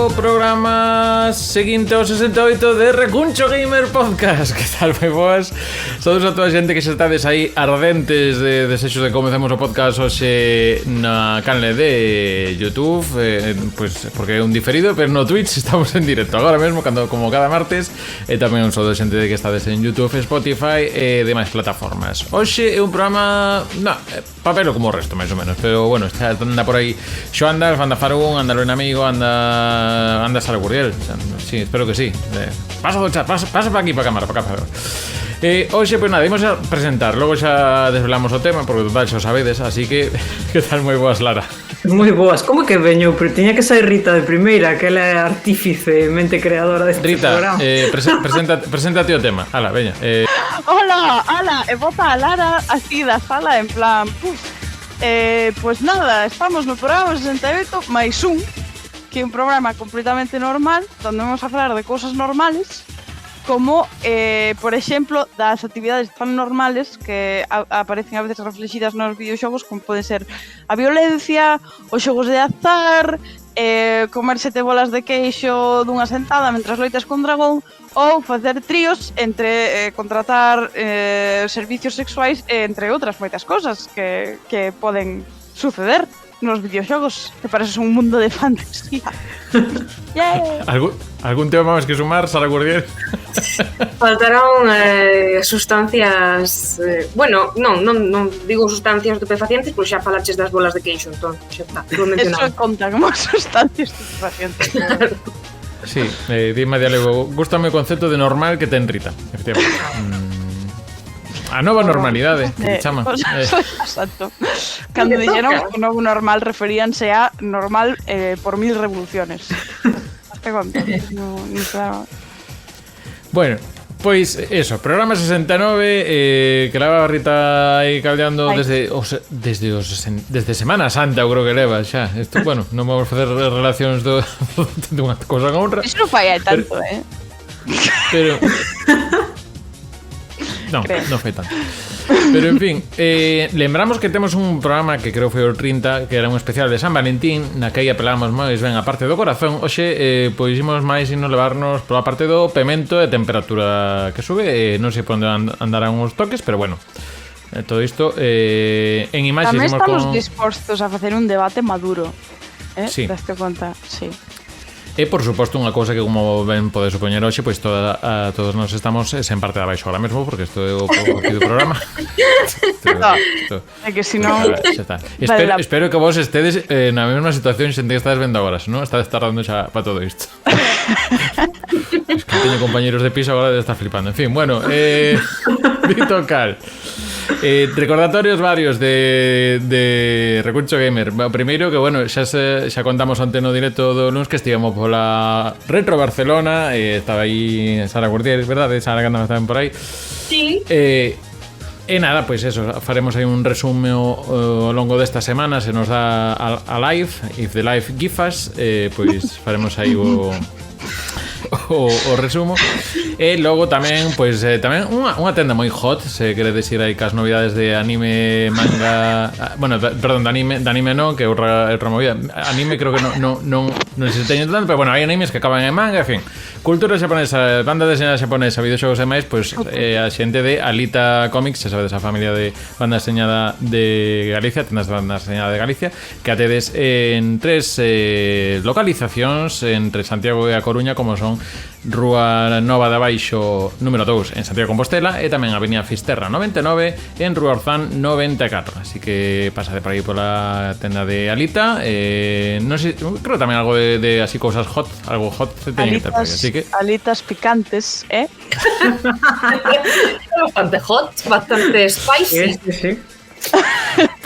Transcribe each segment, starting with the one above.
o programa seguinte ao 68 de Recuncho Gamer Podcast. Que tal, moi boas? Saúdos a toda a xente que xa estades aí ardentes de desexos de comezamos o podcast hoxe na canle de YouTube, pues porque é un diferido, pero no Twitch estamos en directo agora mesmo, como cada martes, e tamén un saúdo a xente de que estades en YouTube, Spotify e demais plataformas. Hoxe é un programa, papelo como o resto, máis ou menos, pero bueno, anda por aí Xoandar, anda Farún, anda Luis Amigo, anda Sara Gurriel. Sí, espero que sí. Pasa do chat, pasa para aquí, para a cámara, para cá. Hoxe, pois nada, imos a presentar. Logo xa desvelamos o tema, porque total xa o sabedes. Así que, que tal, moi boas, Lara? Moi boas, como que veño? Pero tiña que sair Rita de primeira, que ela é artífice, mente creadora deste programa. Rita, preséntate o tema. Ala, veña. Hola, e bota a Lara así da sala, en plan... pues nada, estamos no programa 68 máis un, que é un programa completamente normal, donde vamos a falar de cousas normales, como, por exemplo, das actividades tan normales que aparecen a veces reflexidas nos videoxogos, como poden ser a violencia, os xogos de azar, comer 7 bolas de queixo dunha sentada mentras loitas con dragón, ou facer tríos entre contratar servicios sexuais, entre outras moitas cosas que poden suceder nos videoxogos, que parece un mundo de fantasía. Yeah. Algún tema máis que sumar, Sara Gurdiel? Faltaron sustancias... bueno, non digo sustancias estupefacientes, pois xa falaches das bolas de queixo, entón, xa está. Eso conta como sustancias estupefacientes. Sí, dime de algo. Gústame o concepto de normal que ten Rita. A nova normalidade, que chama. Exacto. Cando dixeron o novo normal referíanse a normal por 1000 revoluciones. Te conto. Bueno, pois eso, programa 69, que leva a Rita aí caldeando desde Semana Santa, eu creo que leva xa. Isto, bueno, non vamos facer relacións dunha cousa con outra. Iso non fai tanto, Pero non foi tanto. Pero en fin, lembramos que temos un programa que creo foi o 30, que era un especial de San Valentín, na que aí apelamos máis ben a parte do corazón. Hoxe, pois imos máis ino levarnos pola parte do pemento e temperatura que sube. Non sei por onde andarán os toques, pero bueno, todo isto en imaxes. Tamén estamos dispostos a facer un debate maduro, sí. Daste conta, sí. E, por suposto, unha cousa que, como ben pode supoñer hoxe, pois todos nos estamos sen parte de abaixo ahora mesmo, porque isto é o do programa. É que senón... Espero que vos estedes na mesma situación xente que estades vendo agora, senón estades tardando xa para todo isto. Es que teño compañeros de piso agora de estar flipando. En fin, bueno, dito cal. Recordatorios varios de Recuncho Gamer. O primeiro, que bueno, xa contamos ante no directo do lunes que estivemos pola Retro Barcelona, estaba aí Sara Gurdiel, verdade? Sara, que andamos tamén por aí. Sí. E nada, pois eso, faremos aí un resume ao longo desta semana, se nos dá a live, if the live give us, pois faremos aí o resumo. E logo tamén, pois tamén unha tenda moi hot, se queredes ir aí cas novidades de anime, manga, bueno, perdón, de anime non, que é outra movida. Anime creo que non se teño tanto, pero bueno, hai animes que acaban en manga, en fin. Cultura xaponesa, banda deseñada xaponesa, videoxogos e máis, pois a xente de Alita Comics, xa sabedes, a familia de banda deseñada de Galicia, tendas de banda deseñada de Galicia, que a tedes en 3 localizacións entre Santiago e A Coruña, como son Rúa Nova de Abaixo número 2 en Santiago de Compostela e tamén Avenida Fisterra 99 en Rúa Orzán 94. Así que pásate por aí pola tenda de Alita. Non sei, creo tamén algo de así cousas hot, algo hot se teñe que ter por aí, así que alitas picantes, Bastante hot, bastante spicy. Sí.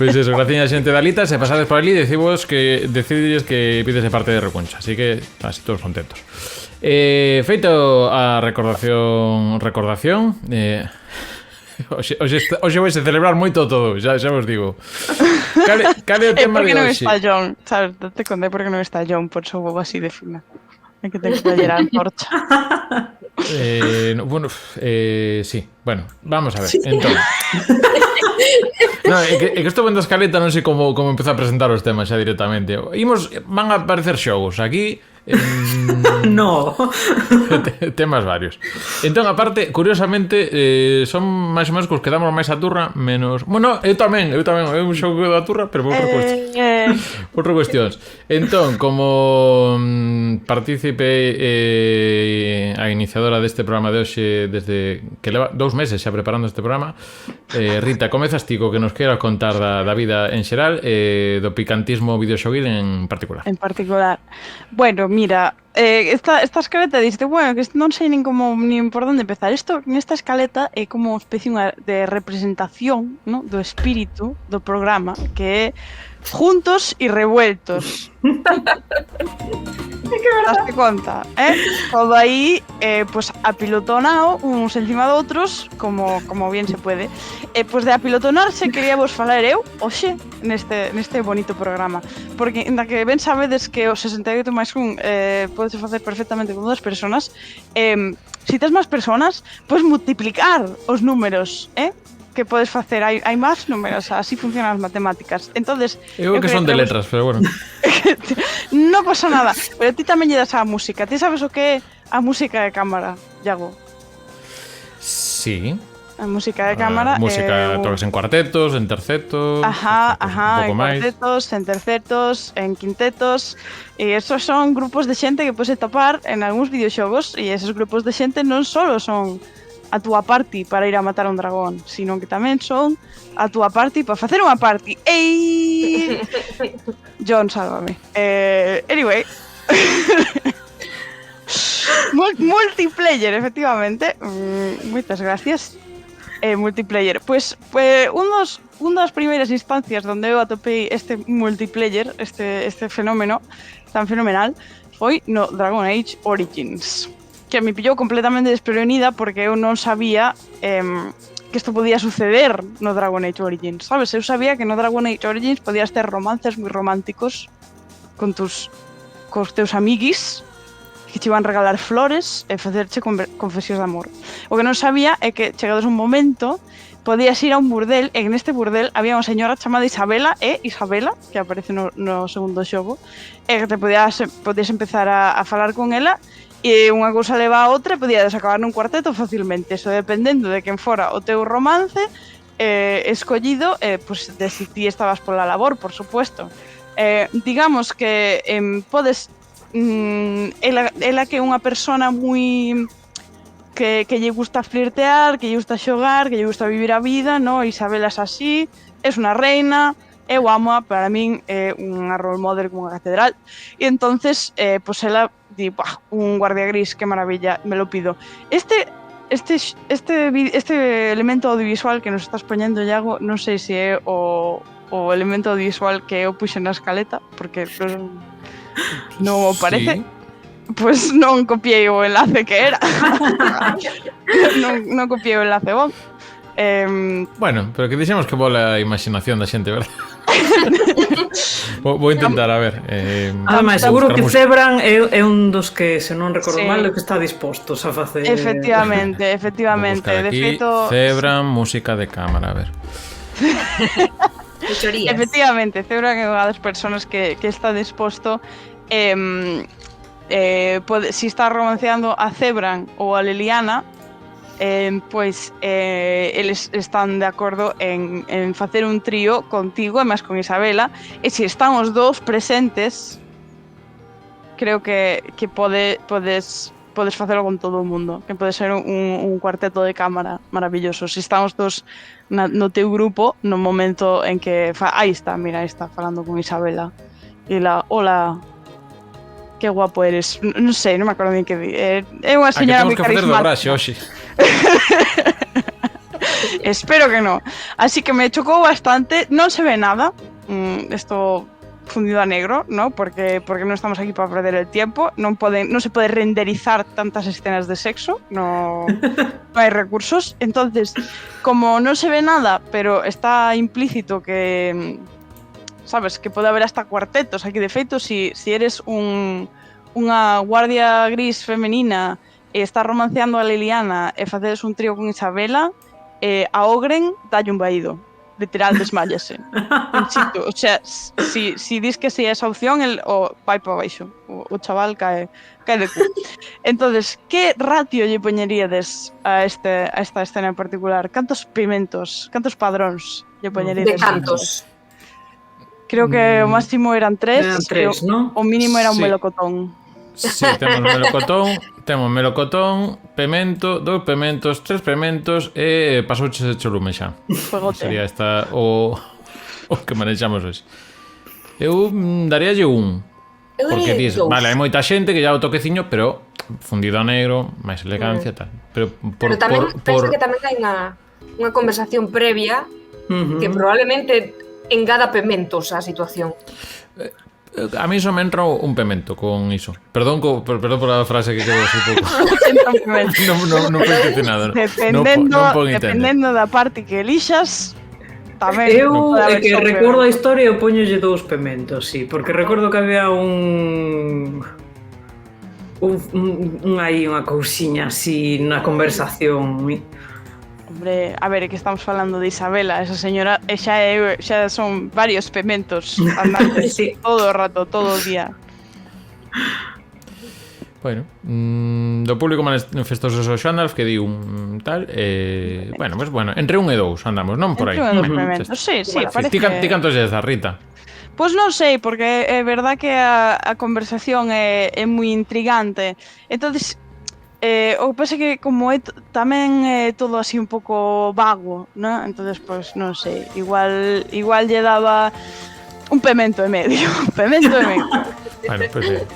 Pois eso, gracias a xente de Alitas. Se pasades por ali, decides que pides de parte de Recuncha. Así que así todos contentos. Feito a recordación, hoxe vais a celebrar moito todo, xa vos digo. Cale o tema de hoxe? Por que non está John? Sabes, te conté por que non está John, por so bobo así de fina. É que ten que taller a antorcha. Bueno, sí, bueno, vamos a ver. Entón, no, é que estou vendo a escaleta, non sei como empezar a presentar os temas xa directamente. Van a aparecer xogos aquí. No. Temas varios. Entón, aparte, curiosamente, son máis ou menos cos que damos máis a turra, menos... Bueno, eu tamén, é un xogo da turra, pero por outra cuestións. Entón, como partícipe a iniciadora deste programa de hoxe, desde que leva 2 meses xa preparando este programa, Rita, comezas ti co que nos queras contar da vida en xeral e do picantismo videoxoguil en particular. En particular. Bueno, mira, esta escaleta diste, bueno, que non sei nin por onde empezar. Nesta escaleta é como unha especie de representación, ¿no?, do espírito do programa, que é juntos y revueltos. Daste conta, todo aí pues apilotonado uns encima de outros, como bien se puede. Pues de apilotonarse quería vos falar eu hoxe neste bonito programa, porque ainda que ben sabedes que o 68 máis 1 podes facer perfectamente con 2 personas, si tes máis personas, podes multiplicar os números, que podes facer, hai máis números, así funcionan as matemáticas. Entonces, eu que son de letras, pero bueno. Non pasa nada, pero ti tamén lle das a música. Ti sabes o que é a música de cámara, Iago? Sí. A música de cámara música tocas en cuartetos, en tercetos, en cuartetos, en tercetos, en quintetos, e esos son grupos de xente que podes topar en algúns videoxogos, e esos grupos de xente non só son a túa party para ir a matar a un dragón, sino que tamén son a túa party para facer unha party. Ei! John, sálvame. Anyway. Multiplayer, efectivamente. Moitas gracias. Multiplayer. Pues unha das primeiras instancias onde eu atopei este multiplayer, este fenómeno tan fenomenal, foi no Dragon Age Origins, que me pillou completamente desprevenida porque eu non sabía que isto podía suceder no Dragon Age Origins, sabes? Eu sabía que no Dragon Age Origins podías ter romances moi románticos cos teus amiguis que te iban regalar flores e facerche confesións de amor. O que non sabía é que chegados un momento podías ir a un burdel e neste burdel había unha señora chamada Isabela, que aparece no segundo xogo, e que te podías empezar a falar con ela. E unha cousa leva a outra e podíades acabar nun cuarteto facilmente. Eso dependendo de quen fora o teu romance escollido, pues de si ti estabas pola labor, por supuesto. Digamos que podes... ela que é unha persona moi... que lle gusta flirtear, que lle gusta xogar, que lle gusta vivir a vida, no? Isabela é así, é unha reina... Eu amo, para min é unha role model como unha catedral. E entonces, pues ela di, un guardia gris, que maravilla, me lo pido. Este elemento audiovisual que nos estás poñendo, Iago, non sei se é o elemento audiovisual que eu puxe na escaleta, porque non o parece. Sí. Pues non copiei o enlace que era. non copiei o enlace bon. Bueno, pero que dixemos que vola a imaginación da xente, verdad? Vou intentar, a ver. Ademais, seguro que Zebran é un dos que, se non recordo mal, que está dispostos a facer. Efectivamente. De feito, Zebran, música de cámara, a ver. Efectivamente, Zebran é unha das persoas que está disposto si está romanceando a Zebran ou a Leliana, pois eles están de acordo en facer un trío contigo e máis con Isabela, e se están os dous presentes, creo que podes facelo con todo o mundo, que pode ser un cuarteto de cámara maravilloso. Se están os dous no teu grupo, no momento en que aí está falando con Isabela, e la, hola, que guapo eres. Non sei, non me acordo ben que di. É unha señora moi carismática. Espero que no. Así que me chocou bastante. Non se ve nada. Esto fundido a negro, ¿no? Porque non estamos aquí para perder el tiempo. Non se pode renderizar tantas escenas de sexo. No hai recursos. Entonces, como non se ve nada, pero está implícito que... sabes, que pode haber hasta cuartetos aquí. De feito, si eres unha guardia gris femenina e estás romanceando a Liliana e facedes un trío con Isabela, a Ogren dalle un vaído. literal desmayase. Inchito, o sea, si dis que si é esa opción, o vai para baixo. O chaval cae de cu. Entonces, que ratio lle poñeríades a esta escena en particular? Cantos pimentos, cantos padróns lle poñeríades? De cantos. Creo que o máximo eran 3. Eran 3, ¿no? O mínimo era un Sí. melocotón. Sí, temos melocotón, pemento, 2 pementos, 3 pementos e pasouches de cholume xa. Fuegote. Sería esta o que manexamos hoxe. Eu daríalle un. Eu Porque daría dis, dous. vale, hai moita xente que lle dá o toqueciño, pero fundido a negro, máis elegancia, tal. Pero Pero tamén penso que tamén hai unha conversación previa que probablemente engada pementos á situación. a mí só me entra un pemento con iso. Perdón por a frase que quedou así pouco. Non foi intencionado. Dependendo da parte que elixas, tamén Eu, pode haber que sobre- recordo a historia, eu poñolle 2 pementos, sí, porque recordo que había un aí unha cousiña así na conversación. Hombre, a ver, é que estamos falando de Isabela, esa señora, xa son varios pementos andantes Sí. todo o rato, todo o día. Bueno, do público manifestouse o Xandalf que di un tal bueno, pues bueno, entre 1 e 2 andamos, non por aí. Entre un e dos pementos, sí, Bueno, parece. ti cantos lle das, Rita? Pois non sei, porque é verdad que a conversación é moi intrigante. Entonces, o que pasa é que como é tamén é todo así un pouco vago, ¿no? Entonces, pois non sei, igual lle daba un pemento e medio, Bueno, pues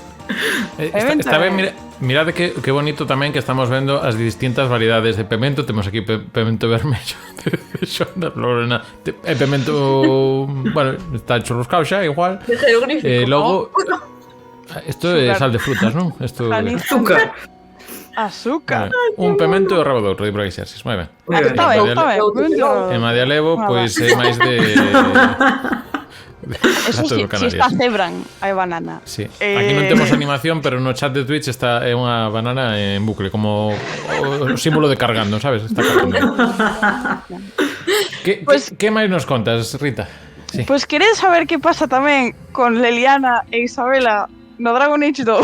está ben, mirade que bonito tamén que estamos vendo as distintas variedades de pemento. Temos aquí pemento vermello de Xandalf, Lorena, pemento, bueno, está churruscao xa igual. De jeroglífico. Logo isto é sal de frutas, non? Isto Azúcar. Azúcar. un pemento e o rabo de outro, di por aí xerxes, moi ben. Está ben, está ben. E Madia Levo, pois é máis de Eso Gato si do Canarias. está cebran, hai banana. Sí. Aquí non temos animación, pero no chat de Twitch está unha banana en bucle, como o símbolo de cargando, sabes? Está cargando. Que máis nos contas, Rita? Sí. Pois queredes saber que pasa tamén con Leliana e Isabela no Dragon Age 2?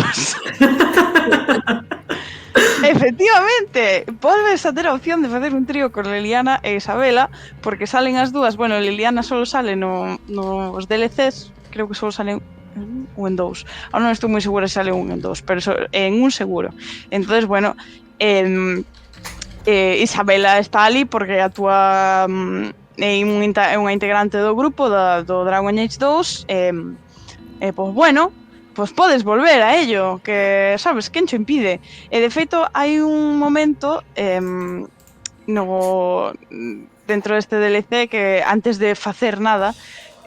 Efectivamente, volves a ter a opción de facer un trío con Leliana e Isabela, porque salen as dúas. Bueno, Leliana solo sale nos DLCs, creo que solo sale un en 2. Ahora non estou moi segura se sale un en 2, pero en un seguro. Entonces, bueno, Isabela está ali porque actúa é unha integrante do grupo do Dragon Age 2 pois bueno, pois podes volver a ello, que sabes, quen cho impide. E de feito hai un momento dentro deste DLC que antes de facer nada,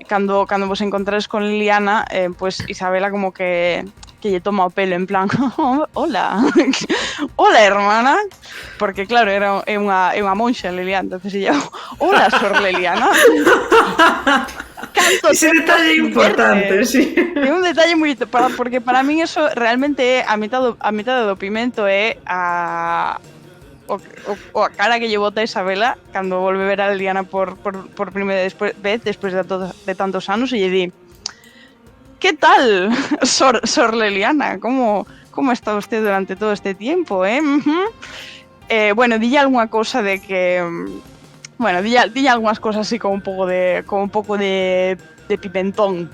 cando vos encontrades con Liliana, pois Isabela como que lle toma o pelo en plan hola, hola hermana, porque claro, é unha monxa Liliana, entonces ella, hola Sor Liliana. Ese detalle é importante, sí. É un detalle moi porque para min eso realmente é a mitad do pimento é a cara que lle bota Isabela cando volve ver a Liliana por primeira vez despois de tantos anos e lle di: "¿Qué tal, Sor Liliana? ¿Cómo está usted durante todo este tiempo, eh?" Bueno, dille algunha cousa de que bueno, dille algunhas cosas así con un pouco de pimentón.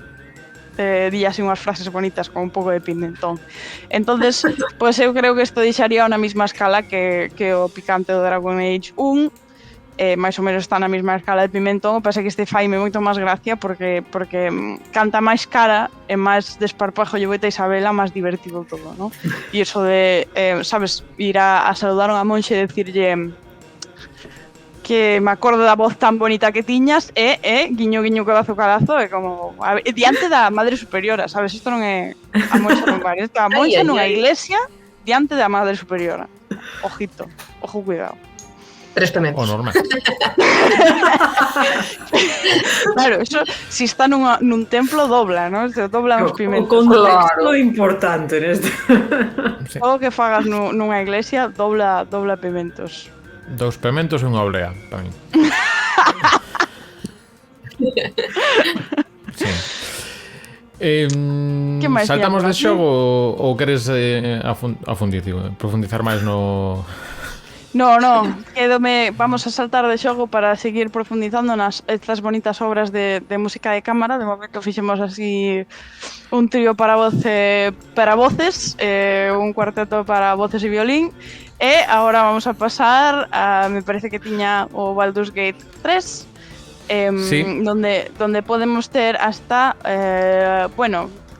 Dille así unhas frases bonitas con un pouco de pimentón. Entonces, pues eu creo que isto deixaría na mesma escala que o picante do Dragon Age 1. máis ou menos está na mesma escala de pimentón, o que pasa que este faime moito máis gracia porque canta máis cara e máis desparpajo lle boita Isabela, máis divertido todo, ¿no? E iso de, sabes, ir a saludar a unha monxe e decirlle que me acordo da voz tan bonita que tiñas guiño guiño calazo calazo, é como diante da Madre Superiora, sabes? Isto non é a monxa non vale, isto é a monxa nunha iglesia diante da Madre Superiora. Ojito, ojo cuidado. 3 pementos. O normal. Claro, eso, si está nun templo dobla, ¿no? Se dobla os O pimentos. contexto importante neste. Sí. Todo que fagas nunha iglesia dobla pimentos. 2 pementos e unha oblea, para mí. Sí. Saltamos de xogo ou queres profundizar máis no... No, vamos a saltar de xogo para seguir profundizando nas estas bonitas obras de música de cámara. De momento fixemos así un trío para voces, un cuarteto para voces e violín, e agora vamos a pasar a, me parece que tiña o Baldur's Gate 3, sí. donde podemos ter hasta,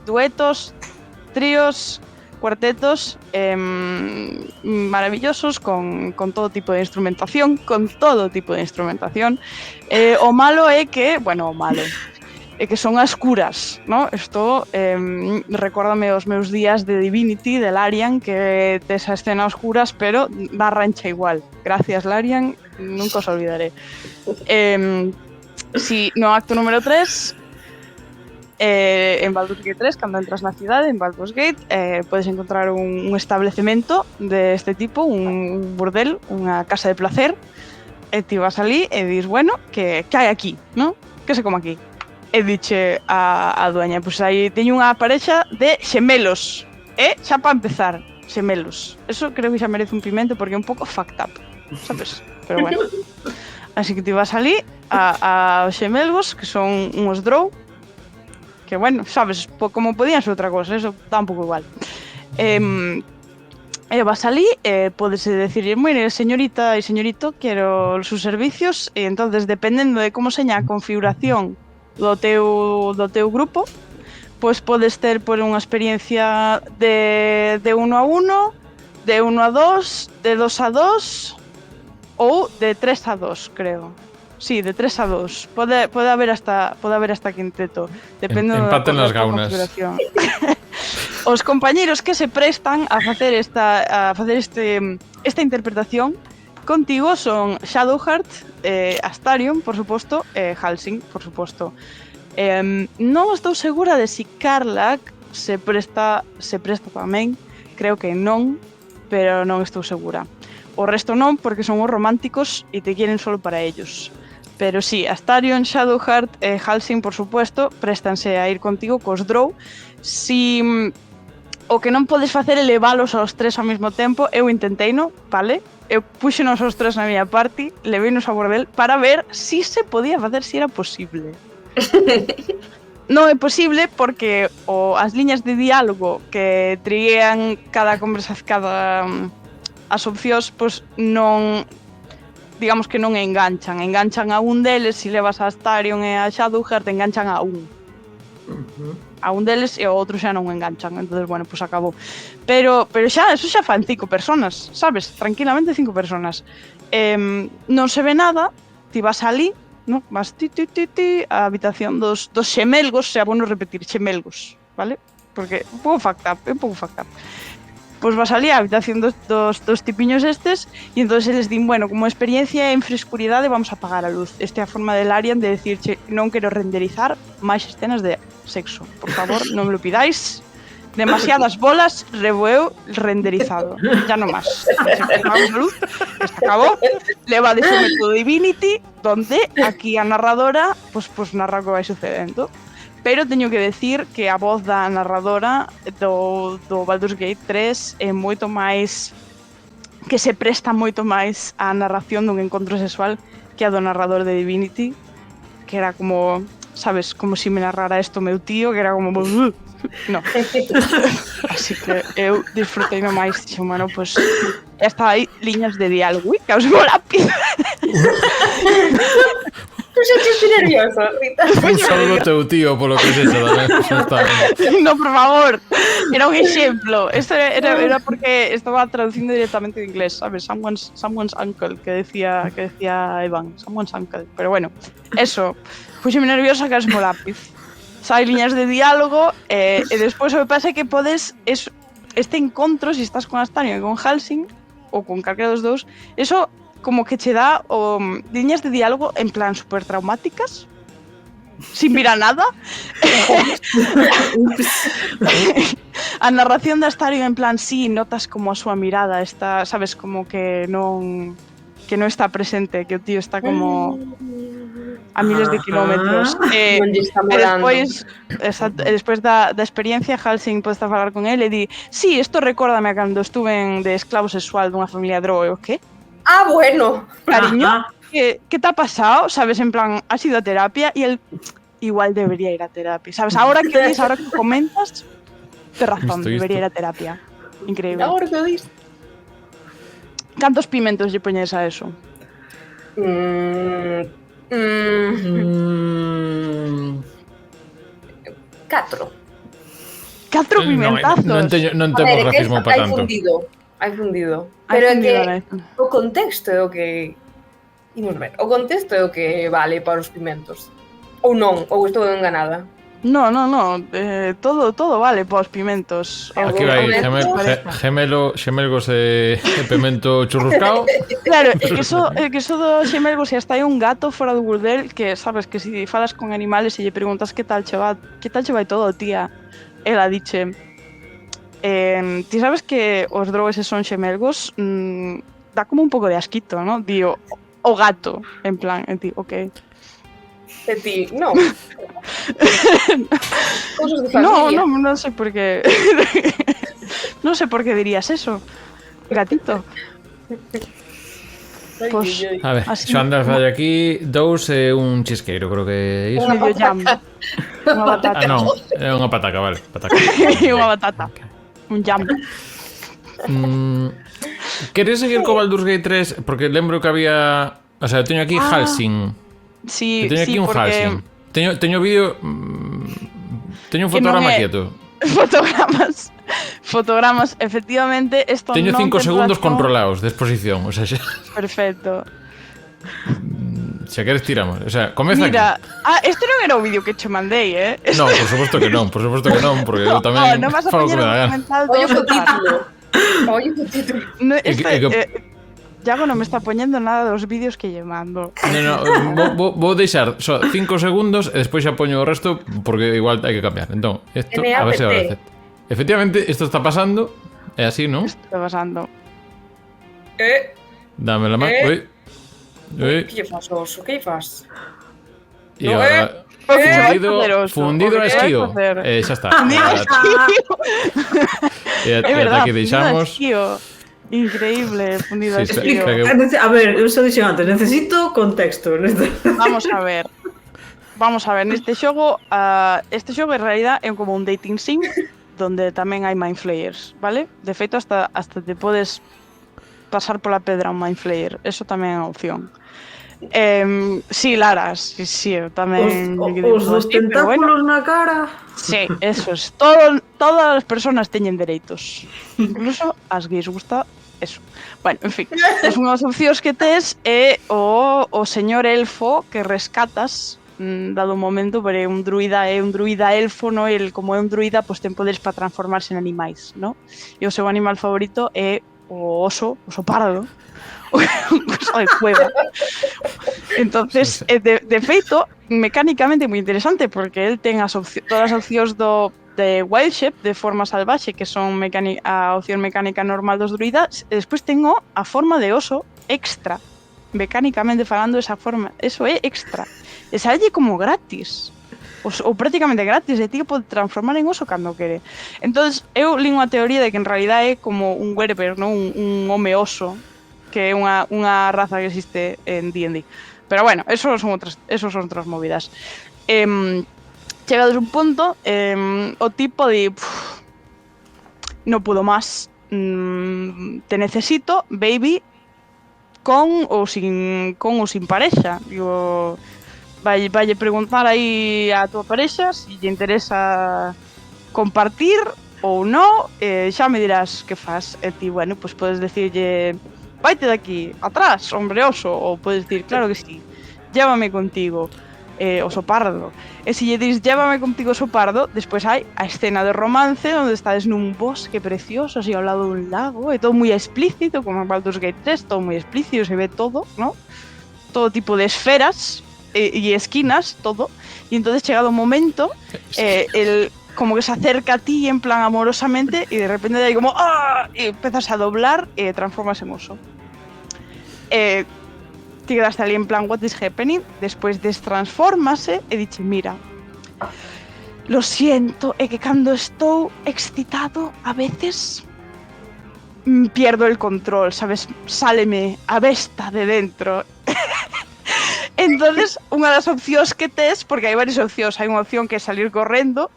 duetos, tríos, cuartetos maravillosos con todo tipo de instrumentación, o malo é que, é que son as curas, ¿no? Isto recórdame os meus días de Divinity, de Larian, que tes a escena oscuras, pero da rancha igual. Gracias, Larian, nunca os olvidaré. No acto número 3, en Baldur's Gate 3, cando entras na cidade, en Baldur's Gate, podes encontrar un establecemento deste tipo, un burdel, unha casa de placer, e ti vas ali e dis, bueno, que hai aquí, ¿no? Que se come aquí? E diche a dueña, pois aí teño unha parexa de xemelos, xa para empezar, xemelos. Eso creo que xa merece un pimento porque é un pouco fucked up, sabes? Pero bueno. Así que ti vas ali a xemelos, que son uns drow, que bueno, sabes, como podían ser outra cosa, eso dá un pouco igual. Vas ali, podes decir, mire, señorita e señorito, quero os seus servicios, e entonces, dependendo de como seña a configuración do teu grupo, pois podes ter por unha experiencia de 1 a 1, de 1 a 2, de 2 a 2 ou de 3 a 2, creo. Sí, de 3 a 2. Pode haber hasta quinteto, depende empate nas gaunas. Os compañeiros que se prestan a facer esta interpretación contigo son Shadowheart, Astarion, por suposto, e Halsing, por suposto. Non estou segura de si Karlach se presta tamén, creo que non, pero non estou segura. O resto non, porque son os románticos e te quieren solo para ellos. Pero sí, Astarion, Shadowheart e Halsing, por suposto, préstanse a ir contigo cos Drow. Si o que non podes facer é levalos aos tres ao mesmo tempo, eu intenteino, vale? Eu puxenos aos tres na miña party, levenos a bordel para ver si se podía facer, si era posible. Non é posible porque as liñas de diálogo que triguean cada conversación, as opcións, pois non, digamos que non enganchan a un deles. Se levas a Astarion e a Shadowheart, enganchan a un. A un deles e o outro xa non enganchan, entonces, bueno, pois acabou. Pero xa, eso xa fan 5 personas, sabes? Tranquilamente 5 personas. Non se ve nada, ti vas ali, no? Vas a habitación dos xemelgos, xa bueno repetir, xemelgos, vale? Porque un pouco fucked up. Pois vas ali a habitación dos tipiños estes, e entonces eles din, bueno, como experiencia en frescuridade vamos a apagar a luz. Esta é a forma de Larian de decirche, non quero renderizar máis escenas de sexo. Por favor, non me lo pidáis. Demasiadas bolas, rebueu renderizado. Ya no más. Apagamos a luz, esto acabó. Leva de su método Divinity, donde aquí a narradora pues narra o que vai sucedendo. Pero teño que decir que a voz da narradora do Baldur's Gate 3 é moito máis, que se presta moito máis á narración dun encontro sexual que a do narrador de Divinity, que era como, sabes, como si me narrara isto meu tío, que era como no. Así que eu disfrutei máis, dixo, bueno, pues esta hai liñas de diálogo, caos mo lápiz. Xa te estoy nervioso, Rita. Un saludo teu tío polo que se tamén. No, por favor. Era un exemplo. Esto era porque estaba traducindo directamente de inglés, sabes? Someone's uncle, que decía Evan. Someone's uncle. Pero bueno, eso. Fuxeme nerviosa que mo lápiz. Hai liñas de diálogo e despois o que pasa é que podes este encontro, se estás con Astarion e con Halsing ou con calquera dos dous, eso como que che dá liñas de diálogo en plan super traumáticas, sin mirar nada. A narración de Astarion en plan, sí, notas como a súa mirada está, sabes, como que non está presente, que o tío está como a miles de kilómetros. Despois da experiencia, Halsing pode estar a falar con ele e di sí, isto recórdame a cando estuve de esclavo sexual dunha familia droga. O que? Ah, bueno. Cariño, ¿qué te ha pasado? ¿Sabes? En plan, has ido a terapia y él igual debería ir a terapia. ¿Sabes? Ahora que comentas, tienes razón, debería ir a terapia. Increíble. Ahora que dis. ¿Cantos pimentos lle poñes a eso? 4. 4 pimentazos. Non temos racismo para tanto. Hai fundido. Pero é que o contexto é o que... Imos ver. O contexto é o que vale para os pimentos. Ou non, ou estou enganada. No, todo vale para os pimentos. Aquí vai xemelgos e pimento churruscao. Claro, é que eso dos xemelgos e hasta hai un gato fora do burdel que, sabes, que se falas con animales e lle preguntas que tal che vai todo, tía. Ela diche, ti sabes que os drogues son xemelgos, dá como un pouco de asquito, ¿no? Dio, o gato, en plan, en ti, ok. De ti, no. Cosas de familia. No sé por qué. No sé por qué dirías eso, gatito. Pues, a ver, Xandra falla aquí 2 e un chisqueiro, creo que é iso. Medio jam. Unha batata. Non, é unha pataca, vale, pataca. Unha batata. Un jam. Queres seguir co Baldur's Gate 3? Porque lembro que había... O sea, eu teño aquí Halsing. Sí, teño aquí un porque... Halsing. Teño vídeo... Teño un fotograma quieto. Fotogramas, efectivamente, esto teño non 5 segundos razón. Controlados de exposición, o sea, xa... Perfecto. Se queres tiramos, o sea, comeza Mira, aquí. Este non era o vídeo que che mandei, No, por suposto que non, porque eu tamén non vas a fago que poñer me un da gana. documental Oye, o título. Yago non me está poñendo nada dos vídeos que lle mando. Vou deixar só 5 segundos e despois xa poño o resto porque igual hai que cambiar. Entón, isto, a ver se agora. Efectivamente, isto está pasando. É así, non? Está pasando. Dame la mano. Que lle fas, oso? Que lle fas? E agora... Fundido a esquío. Xa está. E ata aquí deixamos. Increíble, fundido a esquío. A ver, eu só dixen antes, necesito contexto. Vamos a ver, neste xogo, este xogo en realidad é como un dating sim donde tamén hai mind flayers, vale? De feito, hasta te podes pasar pola pedra un mind flayer, eso tamén é unha opción. Sí, Lara, sí, tamén... Os dos tentáculos na cara. Sí, eso es. Todas as persoas teñen dereitos. Incluso as gays gusta eso. Bueno, en fin, as unhas opcións que tes é o señor elfo que rescatas dado un momento, pero é un druida elfo, no? El, como é un druida, pues ten poderes para transformarse en animais, no? E o seu animal favorito é o oso pardo, oso de cueva. Entonces, de feito, mecánicamente moi interesante, porque el ten todas as opcións de Wild Shape, de forma salvaxe, que son a opción mecánica normal dos druidas, e despois tengo a forma de oso extra. Mecánicamente falando, esa forma, eso é extra. E salle como gratis. Ou prácticamente gratis, e ti que pode transformar en oso cando quere. Entonces, eu li unha teoría de que en realidad é como un Werber, ¿no? un home oso, que é unha raza que existe en D&D. Pero bueno, eso son outras movidas. Chegados un punto, o tipo de no puedo más, te necesito, baby, con ou sin parexa. Digo, valle preguntar aí a tua parexa se lle interesa compartir ou non, xa me dirás que faz. E ti, bueno, pues podes decirlle, vaite de aquí, atrás, hombre oso, ou podes decir, claro que sí, llévame contigo, oso pardo. E se lle dis, llévame contigo, oso pardo, despois hai a escena de romance onde estades nun bosque precioso, así ao lado dun lago, e todo moi explícito, como en Baldur's Gate 3, todo moi explícito, se ve todo, ¿no? Todo tipo de esferas e esquinas, todo. E entonces chegado un momento, el como que se acerca a ti en plan amorosamente y de repente de ahí como ¡ah! Y empiezas a doblar y transformas en oso. ti quedaste ali en plan what is happening, despois destransfórmase e diche, mira, lo siento, é que cando estou excitado a veces pierdo el control, sabes, sáleme a besta de dentro. Entonces, unha das opcións que tes, porque hai varias opcións, hai unha opción que é salir correndo,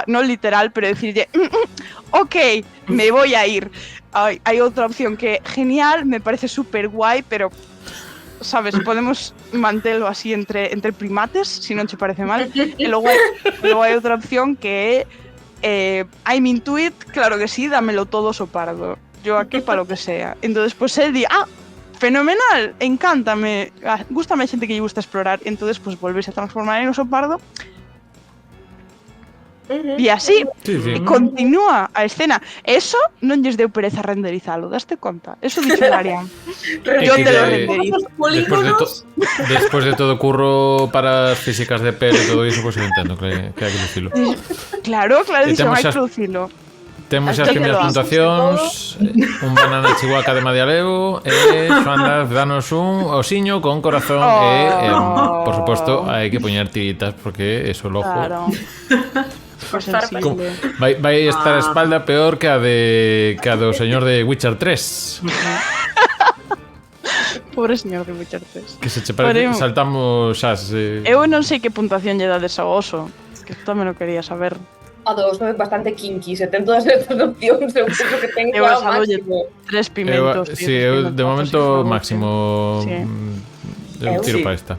non literal, pero decirlle, ok, me voy a ir. Hai outra opción que genial, me parece super guai, pero sabes, podemos mantelo así entre primates, si non che parece mal. E logo hai outra opción que é I'm into it, claro que sí, dámelo todo sopardo. Yo aquí para lo que sea. Entonces, pues él di, fenomenal, encántame, gústame a xente que lle gusta explorar. Entonces, pues volves a transformar en oso pardo. E así continúa a escena. Eso non lles deu pereza renderizalo, daste conta? Eso dixo Darian. Yo te lo renderizo. Después de todo curro para as físicas de pelo e todo iso, pues eu entendo que hai que lucilo. Claro, dixo, hai que lucilo. Temos as primeiras puntuacións, un banana chihuahua de Madialevo e Xoanda, danos un osiño con corazón e, por suposto, hai que poñer tiritas porque eso el ojo... Claro. Vai estar a espalda peor que a do señor de Witcher 3. Pobre señor de Witcher 3. Que se che parece, saltamos xas. Eu non sei que puntuación lle dades ao oso, que tamén o quería saber. A do oso é bastante kinky, se ten todas estas opcións, eu penso que ten que ao máximo. 3 pimentos. Eu de momento máximo tiro para esta.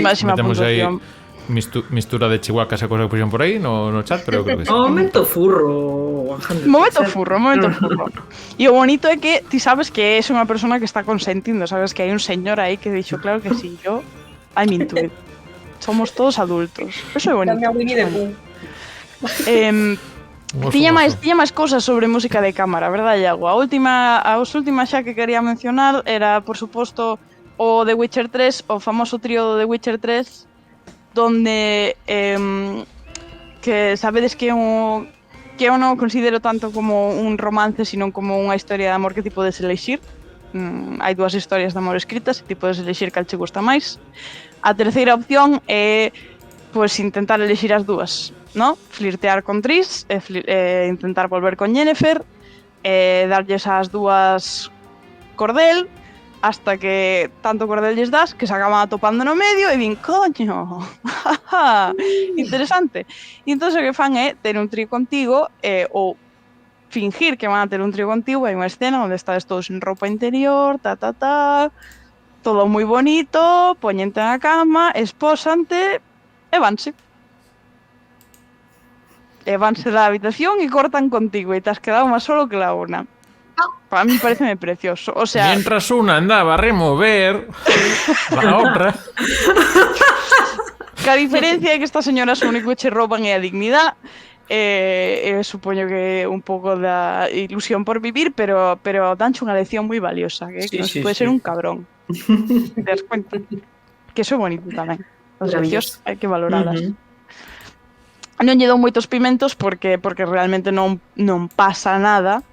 Máxima puntuación. Mistura de chihuahuas e cosas que pusieron por aí no chat, pero creo que sí. Momento furro. Momento furro. E o bonito é que ti sabes que é unha persona que está consentindo, sabes que hai un señor aí que dixo, claro que sí, yo I'm into it. Somos todos adultos. Eso é bonito. Tiña máis cousas sobre música de cámara, verdad, Iago? As últimas xa que quería mencionar era, por suposto, o The Witcher 3, o famoso trío do The Witcher 3, donde que sabedes que eu non considero tanto como un romance, sino como unha historia de amor que ti podes elexir. Hai dúas historias de amor escritas e ti podes elexir cal che gusta máis. A terceira opción é pues intentar elexir as dúas, ¿no? Flirtear con Triss, intentar volver con Yennefer, darlles as dúas cordel, hasta que tanto cordel lles das que se acaban atopando no medio e din, coño, interesante. E entón o que fan é ter un trío contigo ou fingir que van a ter un trío contigo. Hai unha escena onde estades todos en roupa interior, todo moi bonito, poñente na cama, espósante e vanse. E vanse da habitación e cortan contigo e te has quedado máis solo que la una. Para mí pareceme precioso, o sea... Mientras una andaba a remover la otra... Que a diferencia é que estas señoras o único que che rouban é a dignidade, supoño que un pouco da ilusión por vivir, pero danche unha lección moi valiosa, que non pode ser un cabrón. Te das cuenta? Que eso é bonito tamén. As leccións hai que valoralas. Non lle dou moitos pimentos porque realmente non pasa nada.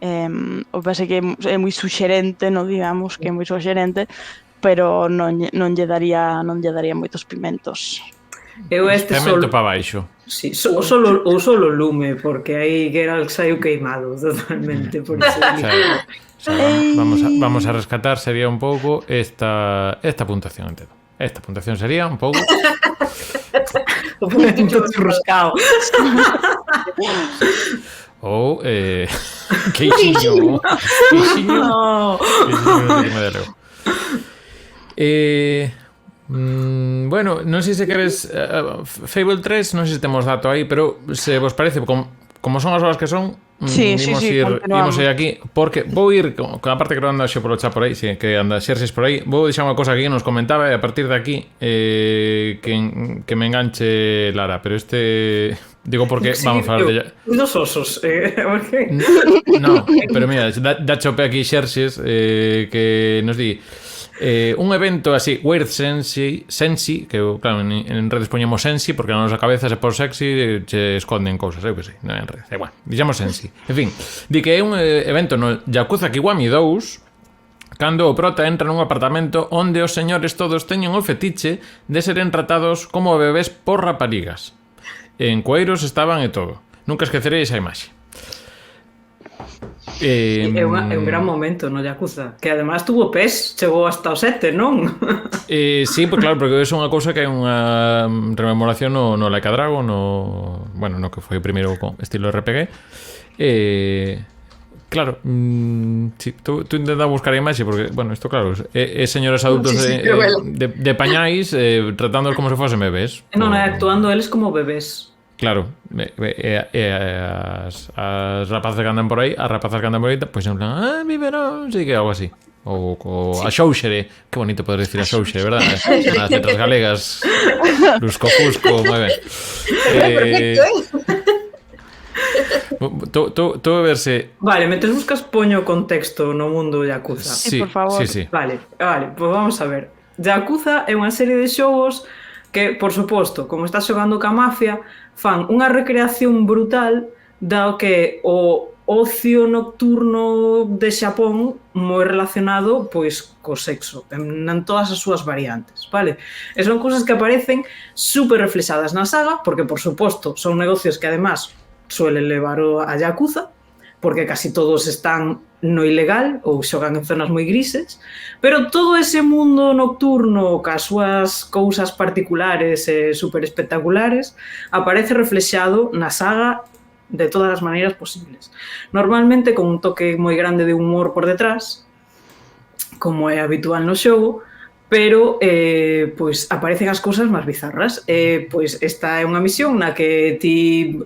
O pase que é moi suxerente, non digamos que é moi suxerente, pero non lle daría moitos pimentos. Eu Pimento para baixo. Sí, ou solo lume, porque aí Geralt saiu queimado totalmente por iso. Vamos a rescatar, sería un pouco esta puntuación entero. Esta puntuación sería un pouco o punto churruscao. Ou queixiño bueno, non sei se queres Fable 3, non sei se temos dato aí, pero se vos parece, como son as horas que son, imos ir aquí, porque vou ir con a parte que non anda xo polo chat por aí, que anda Xerxes por aí, vou deixar unha cosa que nos comentaba e a partir de aquí que me enganche Lara, pero digo porque vamos a falar de ella. Dos osos, porque... No, pero mira, da chope aquí Xerxes que nos di un evento así, Weird Sensi, que claro, en redes poñemos Sensi porque na nosa cabeza se por sexy se esconden cousas, eu que sei, non en redes, bueno, dixemos Sensi. En fin, di que é un evento no Yakuza Kiwami 2 cando o prota entra nun apartamento onde os señores todos teñen o fetiche de seren tratados como bebés por raparigas. En cueiros estaban e todo. Nunca esquecerei esa imaxe. É un gran momento no Yakuza, que además tuvo PES, chegou hasta o 7, non? Sí, pues claro, porque é unha cousa que é unha rememoración no Like a Dragon, no que foi o primeiro estilo RPG. Claro, sí, tú intentas buscar a imaxe porque, isto claro, é señores adultos de pañais tratándolos como se fosen bebés. Non, actuando eles como bebés. Claro, as rapazas que andan por aí, pois en plan, biberón, sí, que algo así. Ou a xouxere, que bonito poder decir a xouxere, verdad? As letras galegas, lusco-fusco, moi ben. Todo verse... Vale, mentres buscas poño contexto no mundo Yakuza. Sí, por favor. Sí. Vale, pues vamos a ver. Yakuza é unha serie de xogos que, por suposto, como estás xogando ca mafia, fan unha recreación brutal do que o ocio nocturno de Xapón moi relacionado pois co sexo, en todas as súas variantes, vale? E son cousas que aparecen super reflexadas na saga, porque, por suposto, son negocios que, además, suelen levar a Yakuza, porque casi todos están no ilegal ou xogan en zonas moi grises, pero todo ese mundo nocturno cas súas cousas particulares e super espectaculares aparece reflexado na saga de todas as maneiras posibles. Normalmente con un toque moi grande de humor por detrás, como é habitual no xogo, pero pois aparecen as cousas máis bizarras. Pois esta é unha misión na que ti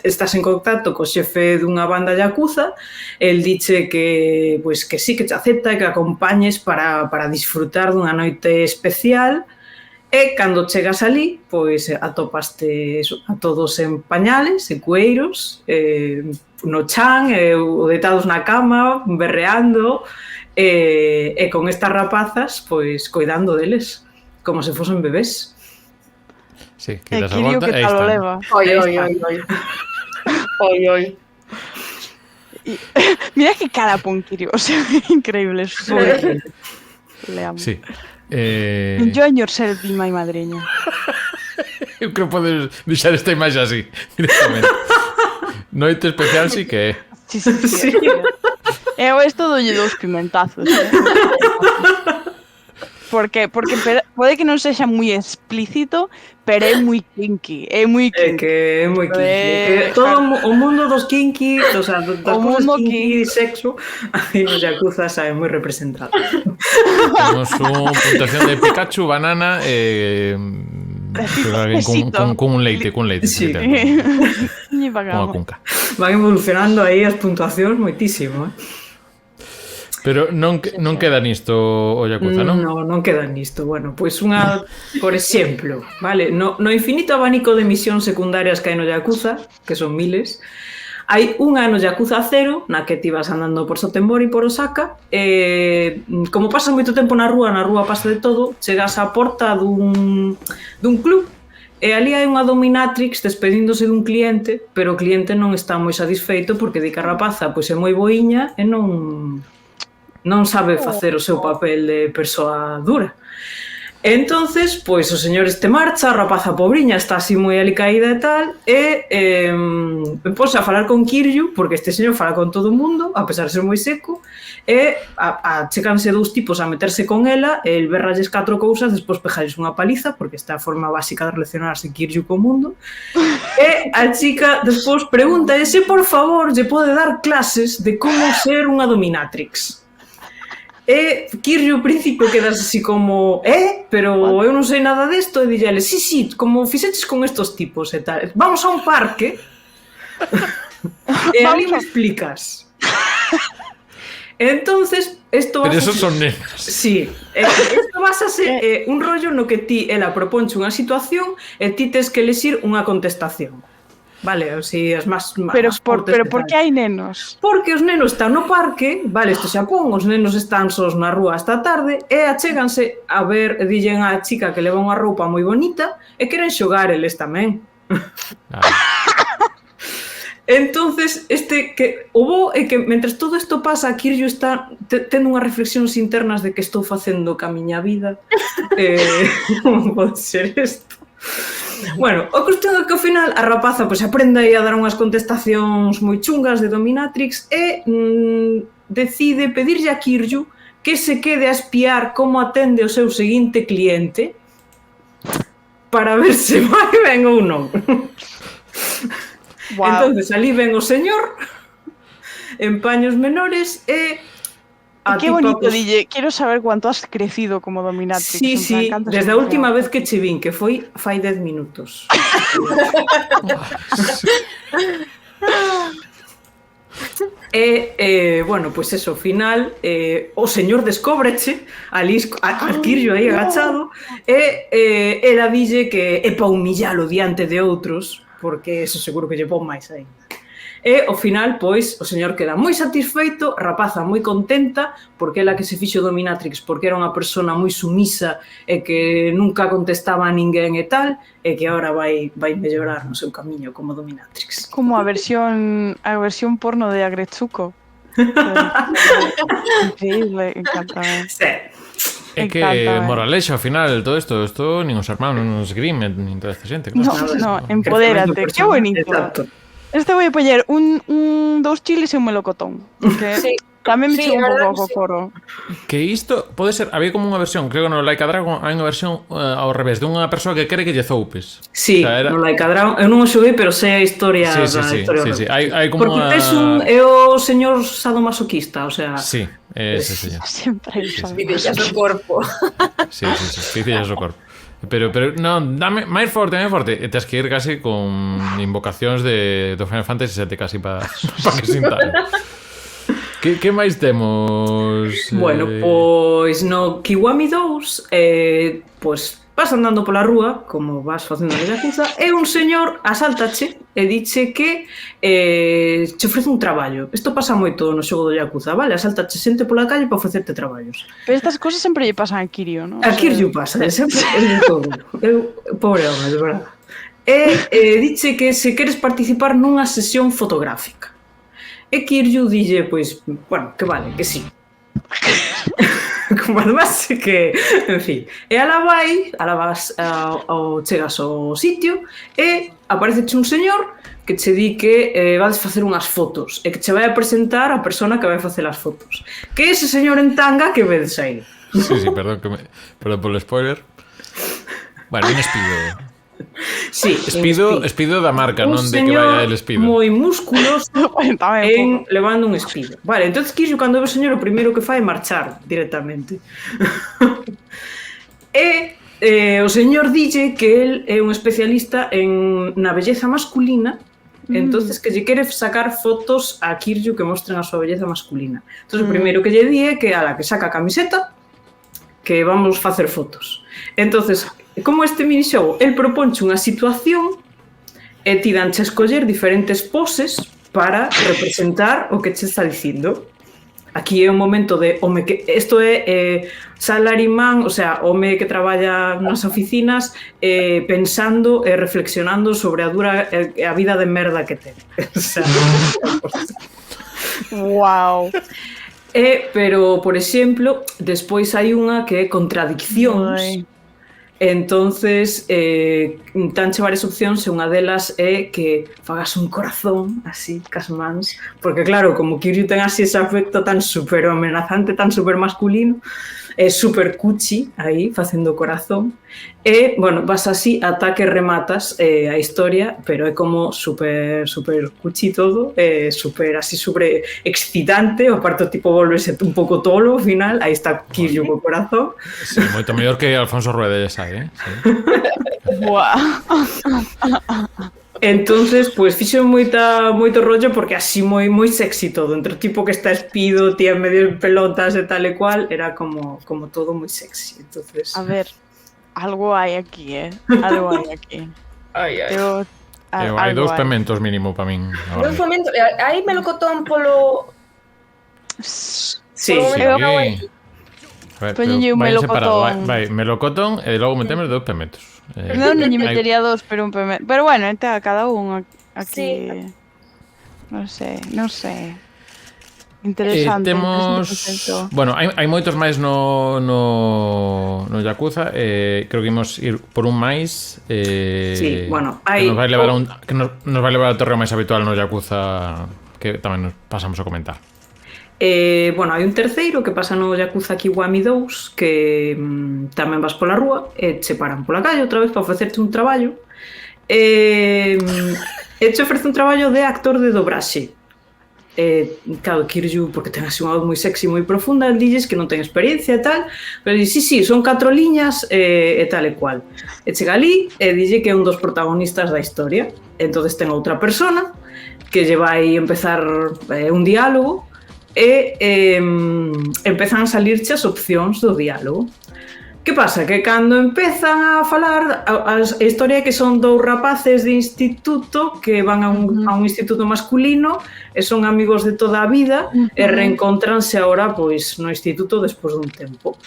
estás en contacto co xefe dunha banda yakuza, el diche que pois que sí, que te acepta e que acompañes para disfrutar dunha noite especial, e cando chegas ali, pois atopaste a todos en pañales, en cueiros, no chan, ou deitados na cama, berreando, e con estas rapazas pois coidando deles como se fosen bebés. Sí, que das a volta e aí está. Oi. Mira que cara pon Kirio, o sea, increíble. Le amo. Sí. Enjoy yourself, be my madriña. Eu creo que podes deixar esta imaxe así directamente. Noite especial sí que é. Sí. Eu isto dolle dous pimentazos. Porque pode que non sexa moi explícito, pero é moi kinky. É moi kinky. É moi kinky. Todo o mundo dos kinky, o sea, das cousas kinky e sexo, aí nos Yakuza sabe moi representado. Temos unha puntuación de Pikachu, banana con un leite, sí. Con a cunca. Van evolucionando aí as puntuacións moitísimo, Pero non queda nisto o Yakuza, non? Non queda nisto. Bueno, pois unha, por exemplo, vale, no infinito abanico de misións secundarias que hai no Yakuza, que son miles, hai unha no Yakuza 0, na que ti vas andando por Sotenbori, por Osaka, e como pasas moito tempo na rúa pasa de todo, chegas á porta dun club, e ali hai unha dominatrix despedíndose dun cliente, pero o cliente non está moi satisfeito porque di que a rapaza pois é moi boiña e non sabe facer o seu papel de persoa dura. Entonces, pois o señor este marcha, a rapaza pobriña está así moi alicaída e tal, e pose a falar con Kiryu, porque este señor fala con todo o mundo, a pesar de ser moi seco, e checanse dous tipos a meterse con ela, e el berralles 4 cousas, despois pejalles unha paliza, porque esta é a forma básica de relacionarse Kiryu co mundo, e a chica despois pregunta se por favor lle pode dar clases de como ser unha dominatrix. E Kiryu ao principio quedas así como pero eu non sei nada desto, e dillele, sí, como fixeches con estos tipos e tal, vamos a un parque e ali me explicas. Entonces, esto pero esos son nenas. Sí, esto basase un rollo no que ela proponche unha situación e ti tes que elixir unha contestación. Vale, así as máis pero por que hai nenos? Porque os nenos están no parque, vale, isto Xapón, os nenos están sós na rúa hasta tarde e achéganse a ver, dillen á chica que leva unha roupa moi bonita e queren xogar eles tamén. Entonces, que o bo é que mentres todo isto pasa, Kiryu está tendo unhas reflexións internas de que estou facendo ca miña vida. Como pode ser isto? Bueno, o cuestión é que ao final a rapaza pois, aprende a dar unhas contestacións moi chungas de Dominatrix e decide pedirlle a Kiryu que se quede a espiar como atende o seu seguinte cliente para ver se vai ben ou non. Wow. Entonces ali ven o señor en paños menores e qué bonito, DJ. Quiero saber cuánto has crecido como Dominatrix. Sí, desde a última vez que che vin, que foi fai 10 minutos. Bueno, pois eso, ao final o señor descóbreche ali a Kiryu aí agachado e ela dille que é para humillalo diante de outros, porque eso seguro que lle pon máis aí. E ao final, pois, o señor queda moi satisfeito, a rapaza moi contenta, porque ela que se fixo Dominatrix, porque era unha persona moi sumisa e que nunca contestaba a ninguén e tal, e que agora vai mellorar no seu camiño como Dominatrix. Como a versión porno de Agretsuko. Increíble, encantame. Sí. É que, moralexa, ao final, todo isto nin os hermanos, nin os Grimm, nin toda esta xente. No, empodérate, que bonito. Exacto. Este voy a poñer dous chiles e un melocotón. Que sí. Tamén me chegou un pouco o coro. Que isto pode ser, había como unha versión, creo que no Like a Dragon hai unha versión ao revés, de unha persoa que quere que lle zoupes. Sí, o sea, no Like a Dragon, eu non o xoguei, pero sei a historia da historia. Sí. Hai como porque é o señor sadomasoquista, o sea... Sí, ese señor. Sempre Fidellas o corpo. Sí, fidellas o corpo. Pero non, dame máis forte, e tens que ir casi con invocacións do Final Fantasy VII casi para que sintan. Que máis temos? Bueno, pois no Kiwami 2 pois vas andando pola rúa, como vas facendo a Yakuza, e un señor asáltache e diche que che ofrece un traballo. Isto pasa moito no xogo do Yakuza, vale? Asáltache xente pola calle para ofrecerte traballos. Pero estas cosas sempre lle pasan a Kiryu, non? A Kiryu pasa, sempre é de todo. Pobre home, de verdade. E diche que se queres participar nunha sesión fotográfica. E Kiryu dille, pois, bueno, que vale, que sí. Como además que, en fin, e vas chegas ao sitio e apareceche un señor que che di que vades facer unhas fotos e que che vai a presentar a persona que vai facer as fotos, que é ese señor en tanga que vedes aí. Sí, perdón polo spoiler. Bueno, un espido. Sí, espido da marca, non de que vaya el espido. Moi musculoso levando un espido. Vale, entonces Kiryu cando ve o señor o primeiro que fai é marchar directamente. O señor dille que el é un especialista na belleza masculina, entonces que lle quere sacar fotos a Kiryu que mostren a súa belleza masculina. Entonces o primeiro que lle di é que que saca a camiseta, que vamos facer fotos. Entonces, como este minixogo, el proponche unha situación e ti danche a escoller diferentes poses para representar o que che está dicindo. Aquí é un momento de home que isto é salaryman, o sea, home que traballa nas oficinas pensando e reflexionando sobre a vida de merda que ten. O sea, wow. Pero, por exemplo, despois hai unha que é contradiccións. Entonces, tanche varias opcións e unha delas é que fagas un corazón así, cas mans, porque claro, como Kiryu ten así ese aspecto tan super amenazante, tan super masculino, é super cuchi aí, facendo corazón, e, bueno, vas así ata que rematas a historia, pero é como super cuchi todo, super así, super excitante, o aparte o tipo volvese un pouco tolo ao final, aí está Kiryu co corazón. Sí, moito mellor que Alfonso Rueda, xa, Sí. Buah. Entonces, pues fixo moito rollo porque así moi sexy todo, entre o tipo que está espido, tía medio pelotas e tal e cual, era como todo moi sexy. Entonces, a ver, algo hai aquí, algo hai aquí. Ai. Hai dous pementos mínimo para min. Dous pementos, hai melocotón polo... Sí. Poñenlle un melocotón. Vai, melocotón e logo metemos dous pementos. Non lle metería dous, pero un pemento. Pero bueno, entra cada un aquí. Sí. Non sei. Interesante. Bueno, hai moitos máis no Yakuza. Creo que imos ir por un máis. Sí, bueno, hai... Que nos vai levar ao torreo máis habitual no Yakuza, que tamén nos pasamos a comentar. Bueno, hai un terceiro que pasa no Yakuza Kiwami 2, que tamén vas pola rúa e che paran pola calle outra vez para ofrecerte un traballo. E che ofrece un traballo de actor de dobraxe. Claro, Kiryu, porque ten así unha voz moi sexy, moi profunda, dilles que non ten experiencia e tal, pero dixe, sí, son 4 liñas e tal e cual. E chega ali e dille que é un dos protagonistas da historia. Entonces ten outra persona que lle vai empezar un diálogo e empezan a salirche as opcións do diálogo. Que pasa? Que cando empezan a falar, a historia é que son 2 rapaces de instituto que van a un instituto masculino e son amigos de toda a vida e reencontranse agora pois, no instituto despois dun tempo.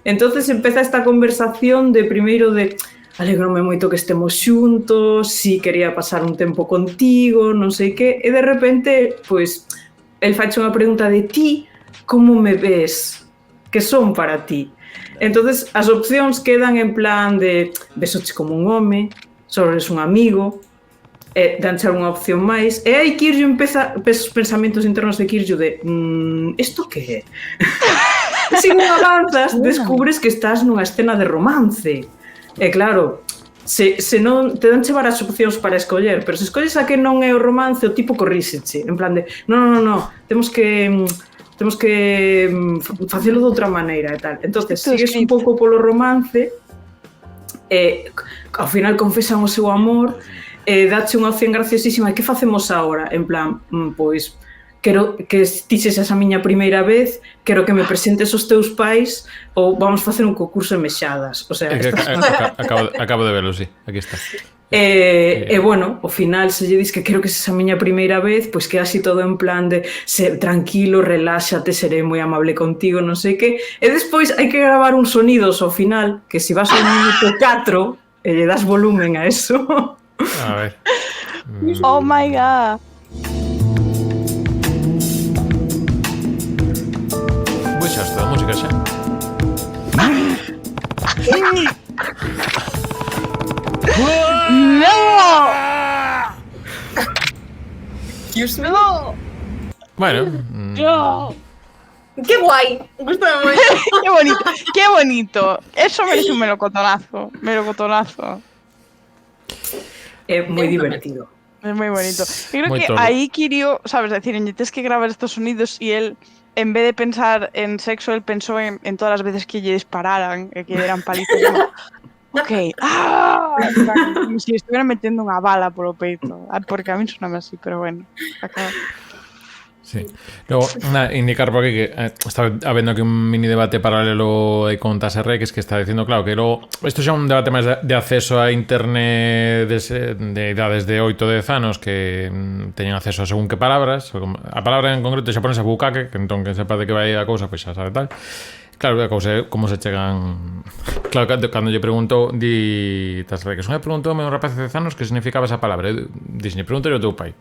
Entonces empeza esta conversación de primeiro de alegrome moito que estemos xuntos, si quería pasar un tempo contigo, non sei que, e de repente, pois, el faiche unha pregunta de ti, como me ves? Que son para ti? Entonces as opcións quedan en plan de besoche como un home, só eres un amigo, danche unha opción máis, e aí Kiryu empeza os pensamentos internos de Kiryu de isto que é? Se non avanzas, descubres que estás nunha escena de romance. E claro, se non te dan chevar as opcións para escoller, pero se escolles a que non é o romance, o tipo corríseche, en plan de no, temos que facelo de outra maneira e tal. Entonces, sigues un pouco polo romance e ao final confesan o seu amor e dache unha opción graciosísima. E que facemos agora? En plan, pois, quero que ti sexas a miña primeira vez, quero que me presentes os teus pais ou vamos facer un concurso de mexadas. O sea, acabo de verlo, sí, aquí está. E bueno, ao final se lle dis que quero que sexa a miña primeira vez, pois queda así todo en plan de ser tranquilo, reláxate, seré moi amable contigo, non sei que. E despois hai que gravar uns sonidos ao final, que se vas ao minuto 4 e lle das volumen a eso. A ver. Oh my god. Xa está a música xa. No! No! Bueno. No! ¡Qué guay! Gústame moito. Qué bonito. Eso merece un melocotonazo. É moi divertido. Es moi bonito. Eu creo Moi que todo. aí Kiryu, sabes, decir, tens que gravar estos sonidos e él, en vez de pensar en sexo, él pensó en todas as veces que lle dispararan e que eran palitos. Ok, como si estuvieran metendo unha bala polo peito. Porque a mí soname así, pero bueno. Acaba. Sí. Luego, indicar por aquí que está habiendo aquí un mini debate paralelo con TASR, que es que está diciendo, claro, que luego esto xa un debate máis de acceso a internet de idades de 8 10 anos que teñen acceso a según que palabras. A palabra en concreto xa pones a bucaque, que entón que sepa de que vai a cousa, pois xa sabe tal. Claro, a cousa é como se chegan. Claro, cando lle preguntou, di TASR, que son me preguntou a un rapaz de 10 anos que significaba esa palabra. Dixen, pregúntale ao teu pai.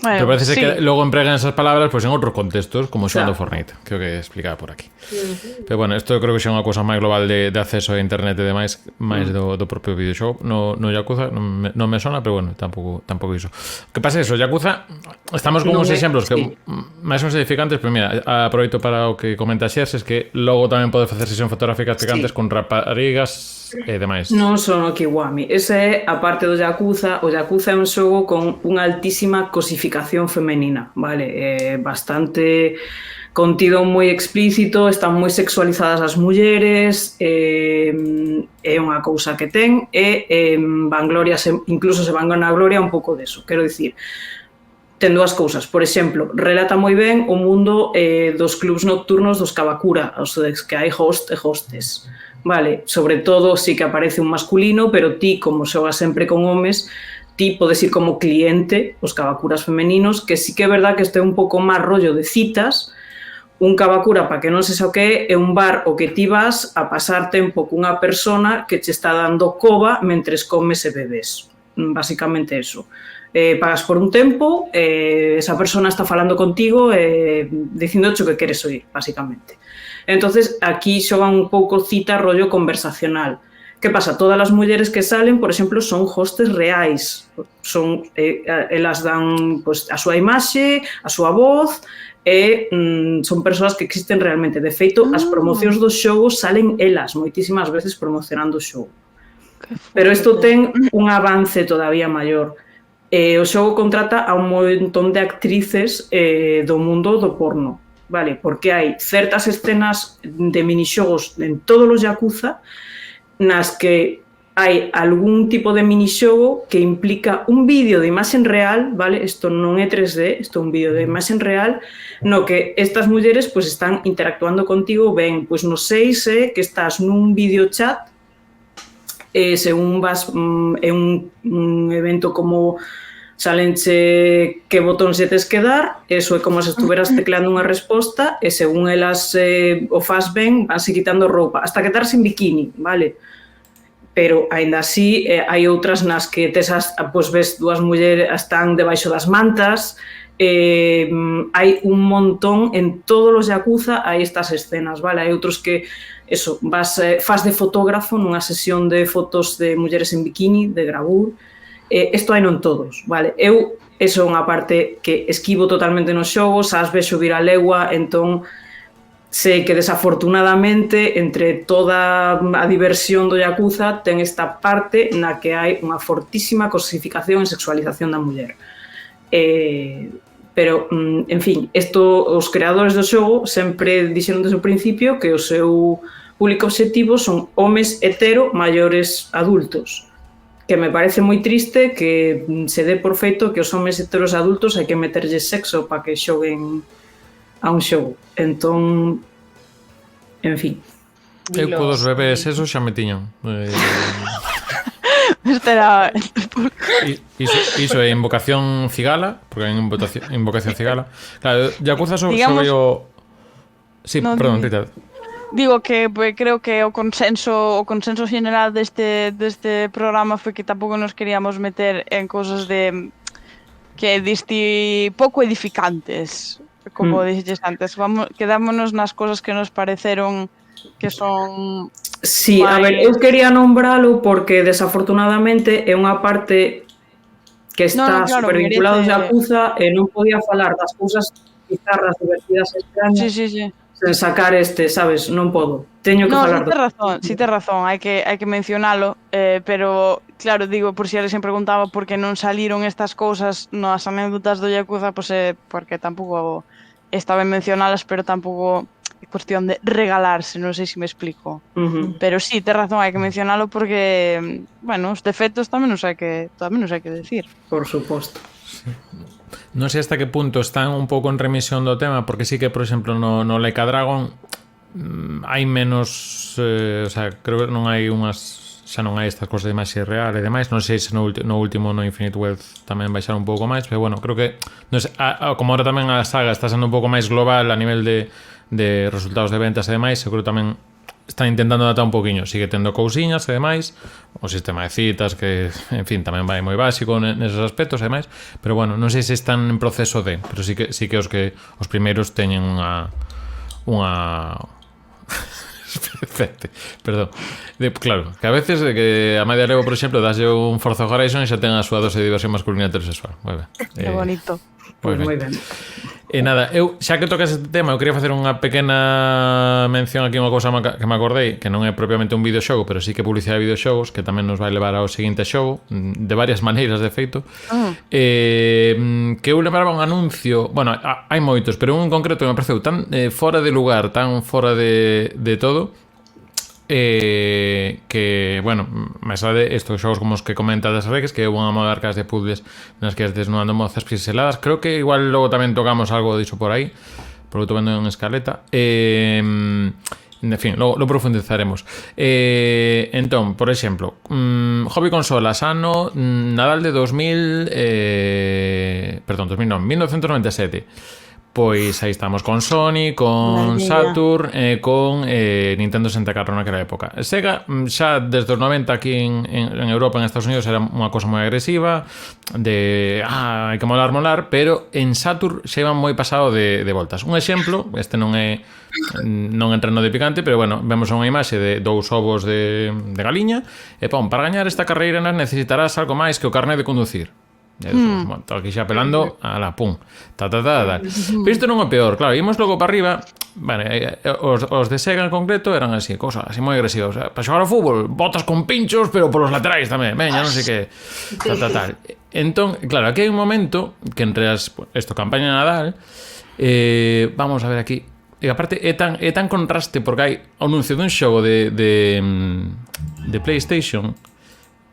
Bueno, pero parece sí. que luego emplean esas palabras pues en otros contextos, como xogando Fortnite, creo que explicaba por aquí. Pero bueno, isto creo que xa é unha cousa máis global de acceso a internet e demais, máis do propio videoxogo. No Yakuza non me sona, pero bueno, tampouco iso. O que pasa é iso, Yakuza, estamos con uns exemplos que máis son edificantes, pero mira, aproveito para o que comenta Xers, es que logo tamén pode facer sesión fotográficas picantes con raparigas e demais. Non son o Kiwami. Ese é a parte do Yakuza. O Yakuza é un xogo con unha altísima cosificación femenina, vale? Bastante contido moi explícito, están moi sexualizadas as mulleres, é unha cousa que ten, e vangloria, incluso se van a gloria un pouco deso. Quero dicir, ten dúas cousas. Por exemplo, relata moi ben o mundo dos clubs nocturnos dos Kabakura, os que hai host e hostes. Vale, sobre todo si que aparece un masculino, pero ti, como xogas sempre con homes, ti podes ir como cliente os Kabakuras femeninos, que sí que é verdad que este é un pouco máis rollo de citas. Un Kabakura, para que non se xa o que é un bar o que ti vas a pasar tempo cunha persona que che está dando coba mentres comes e bebes. basicamente eso. Pagas por un tempo, esa persona está falando contigo dicíndoche o que queres oír, basicamente. Entonces, aquí xogan un pouco cita rollo conversacional. Que pasa? Todas as mulleres que salen, por exemplo, son hostes reais. Elas dan pues, a súa imaxe, a súa voz, son persoas que existen realmente. De feito, as promocións dos xogos salen elas moitísimas veces promocionando o xogo. Pero isto ten un avance todavía maior. O xogo contrata a un montón de actrices do mundo do porno. Vale, porque hai certas escenas de minixogos en todos os Yakuza nas que hai algún tipo de minixogo que implica un vídeo de imaxen real, vale? Isto non é 3D, isto é un vídeo de imaxen real no que estas mulleres pues, están interactuando contigo, ben, pues, no sei se que estás nun videochat según vas en un evento como salenche que botón se tes que dar, eso é como se estuveras tecleando unha resposta e según elas o faz ben, vanse quitando roupa, hasta quedar sin bikini, vale? Pero, aínda así, hai outras nas que tes pues, ves dúas mulleres están debaixo das mantas, hai un montón, en todos os Yakuza hai estas escenas, vale? Hai outros que, eso, faz de fotógrafo nunha sesión de fotos de mulleres en bikini, de gravur. Isto hai non todos, vale? Eso é unha parte que esquivo totalmente nos xogos, as vexo vir a legua, entón sei que desafortunadamente entre toda a diversión do Yakuza ten esta parte na que hai unha fortísima cosificación e sexualización da muller. Pero, en fin, os creadores do xogo sempre dixeron desde o principio que o seu público obxectivo son homes hetero maiores adultos, que me parece moi triste que se dé por feito que os homes heteros adultos hai que meterlles sexo para que xoguen a un xogo. Entón, en fin. Eu podos bebés eso xa me tiñan. Espera. Iso é invocación cigala, porque hai invocación cigala. Claro, Yakuza sobre o... Sí, no, perdón, Rita. Digo que creo que o consenso general deste programa foi que tampouco nos queríamos meter en cosas de que diste pouco edificantes, como dixes antes. Quedámonos nas cosas que nos pareceron que son... Sí, a ver, eu quería nombralo porque desafortunadamente é unha parte que está super vinculada aos Yakuza e non podía falar das cousas bizarras, divertidas, extrañas. Sí. Sen sacar sabes, non podo. Teño que falar. Si tes razón, hai que mencionalo, pero claro, digo, por si alguén se preguntaba por que non saliron estas cousas nas anécdotas do Yakuza, pois porque tampouco está ben mencionalas, pero tampouco é cuestión de regalarse, non sei se me explico. Pero sí, tes razón, hai que mencionalo porque, bueno, os defectos tamén nos hai que decir. Por suposto. Sí. Non sei hasta que punto están un pouco en remisión do tema, porque sí que, por exemplo, no Like a Dragon hai menos, o sea, creo que non hai xa non hai estas cosas de imaxe real e demais. Non sei se no último, no Infinite Wealth, tamén baixar un pouco máis, pero bueno, creo que non sei, como ahora tamén a saga está sendo un pouco máis global a nivel de resultados de ventas e demais, eu creo que tamén están intentando adaptar un poquinho, sigue tendo cousiñas e demais, o sistema de citas que, en fin, tamén vai moi básico neses aspectos e demais, pero bueno, non sei se están en proceso pero sí que os primeiros teñen unha perdón, claro, que a veces que a media lego, por exemplo, daslle un Forza Horizon e xa ten a súa dose de diversión masculina heterosexual. Moi ben. Que bonito. Moi ben. E nada, xa que tocas este tema, eu quería facer unha pequena mención aquí, unha cousa que me acordei, que non é propiamente un videoxogo, pero sí que publicidade de videoxogos, que tamén nos vai levar ao seguinte xogo, de varias maneiras, de feito, que eu lembraba un anuncio, bueno, hai moitos, pero un en concreto que me pareceu tan fora de lugar, tan fora de todo, que, bueno, máis de estos xogos como os que comenta das regues, que é unha moda de arcas de puzzles nas que estes desnudando mozas pixeladas. Creo que igual logo tamén tocamos algo diso por aí, por lo que vendo en escaleta. En fin, lo profundizaremos. Entón, por exemplo, hobby consolas, ano Nadal de 1997. Pois aí estamos con Sony, con Saturn e con Nintendo 64 naquela época. Sega xa desde os 90 aquí en Europa, en Estados Unidos, era unha cosa moi agresiva de, hai que molar, pero en Saturn xa iban moi pasado de voltas. Un exemplo, este non entra no de picante, pero bueno, vemos unha imaxe de 2 ovos de galiña e para gañar esta carreira necesitarás algo máis que o carné de conducir. Bueno, todo aquí xa pelando a la pum, tal. Pero isto non é peor, claro, ímos logo para arriba. Vale, os de Sega en concreto eran así, cosas así moi agresivas, o sea, para xogar ao fútbol, botas con pinchos, pero polos laterais tamén, veña, non sei que tal. Entón, claro, aquí hai un momento que entre isto, campaña de Nadal, vamos a ver aquí, e aparte é tan contraste porque hai o anuncio dun xogo de PlayStation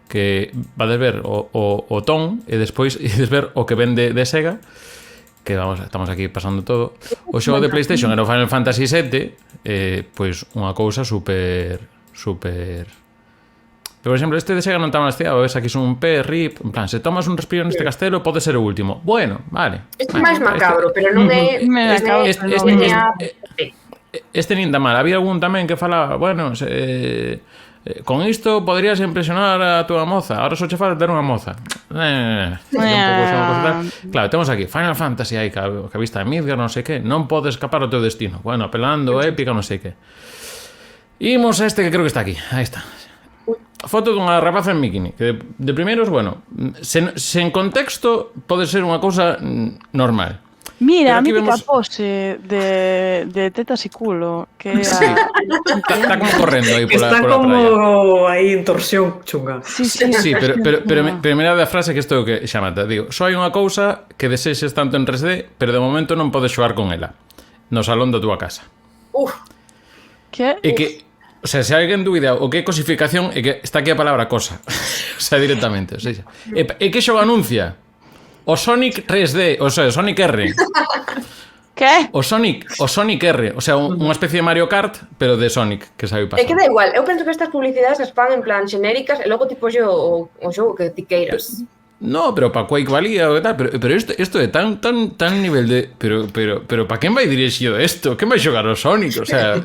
que vades ver o ton e despois ides ver o que vende de Sega, que estamos aquí pasando todo. O xogo de PlayStation era o Final Fantasy VII, pois unha cousa super... Pero, por exemplo, este de Sega non está mal hastiado, ves, aquí son un rip, en plan, se tomas un respiro neste castelo pode ser o último. Bueno, vale. Este é máis macabro, pero non é... Este nin da mal. Había algún tamén que falaba, bueno, con isto podrías impresionar a túa moza. Ahora só che faz ter unha moza. Claro, temos aquí Final Fantasy, hai que a vista de Midgar, non sei que. Non podes escapar ao teu destino. Bueno, apelando, épica, non sei que. Imos a este que creo que está aquí. Aí está. Foto dunha rapaza en bikini. Que de primeiros, bueno, sen contexto pode ser unha cousa normal. Mira, a mítica pose de tetas y culo. Que está como correndo aí pola praia. Está como aí en torsión chunga. Sí, pero mira a frase que isto que xa mata. Digo, só hai unha cousa que desexes tanto en 3D, pero de momento non podes xogar con ela. No salón da túa casa. Que? E que, o sea, se alguén dúbida o que é cosificación, é que está aquí a palabra cosa. O sea, directamente. O sea, e que xogo anuncia? O Sonic 3D, o sea, o Sonic R. ¿Qué? O Sonic R, o sea, unha especie de Mario Kart, pero de Sonic, que sabe pasar. É que da igual, eu penso que estas publicidades as fan en plan xenéricas e logo tipo o xogo que ti queiras. No, pero para Quake valía o tal, pero isto é tan nivel de... Pero para quen vai dirixido isto? Quen vai xogar o Sonic? O sea,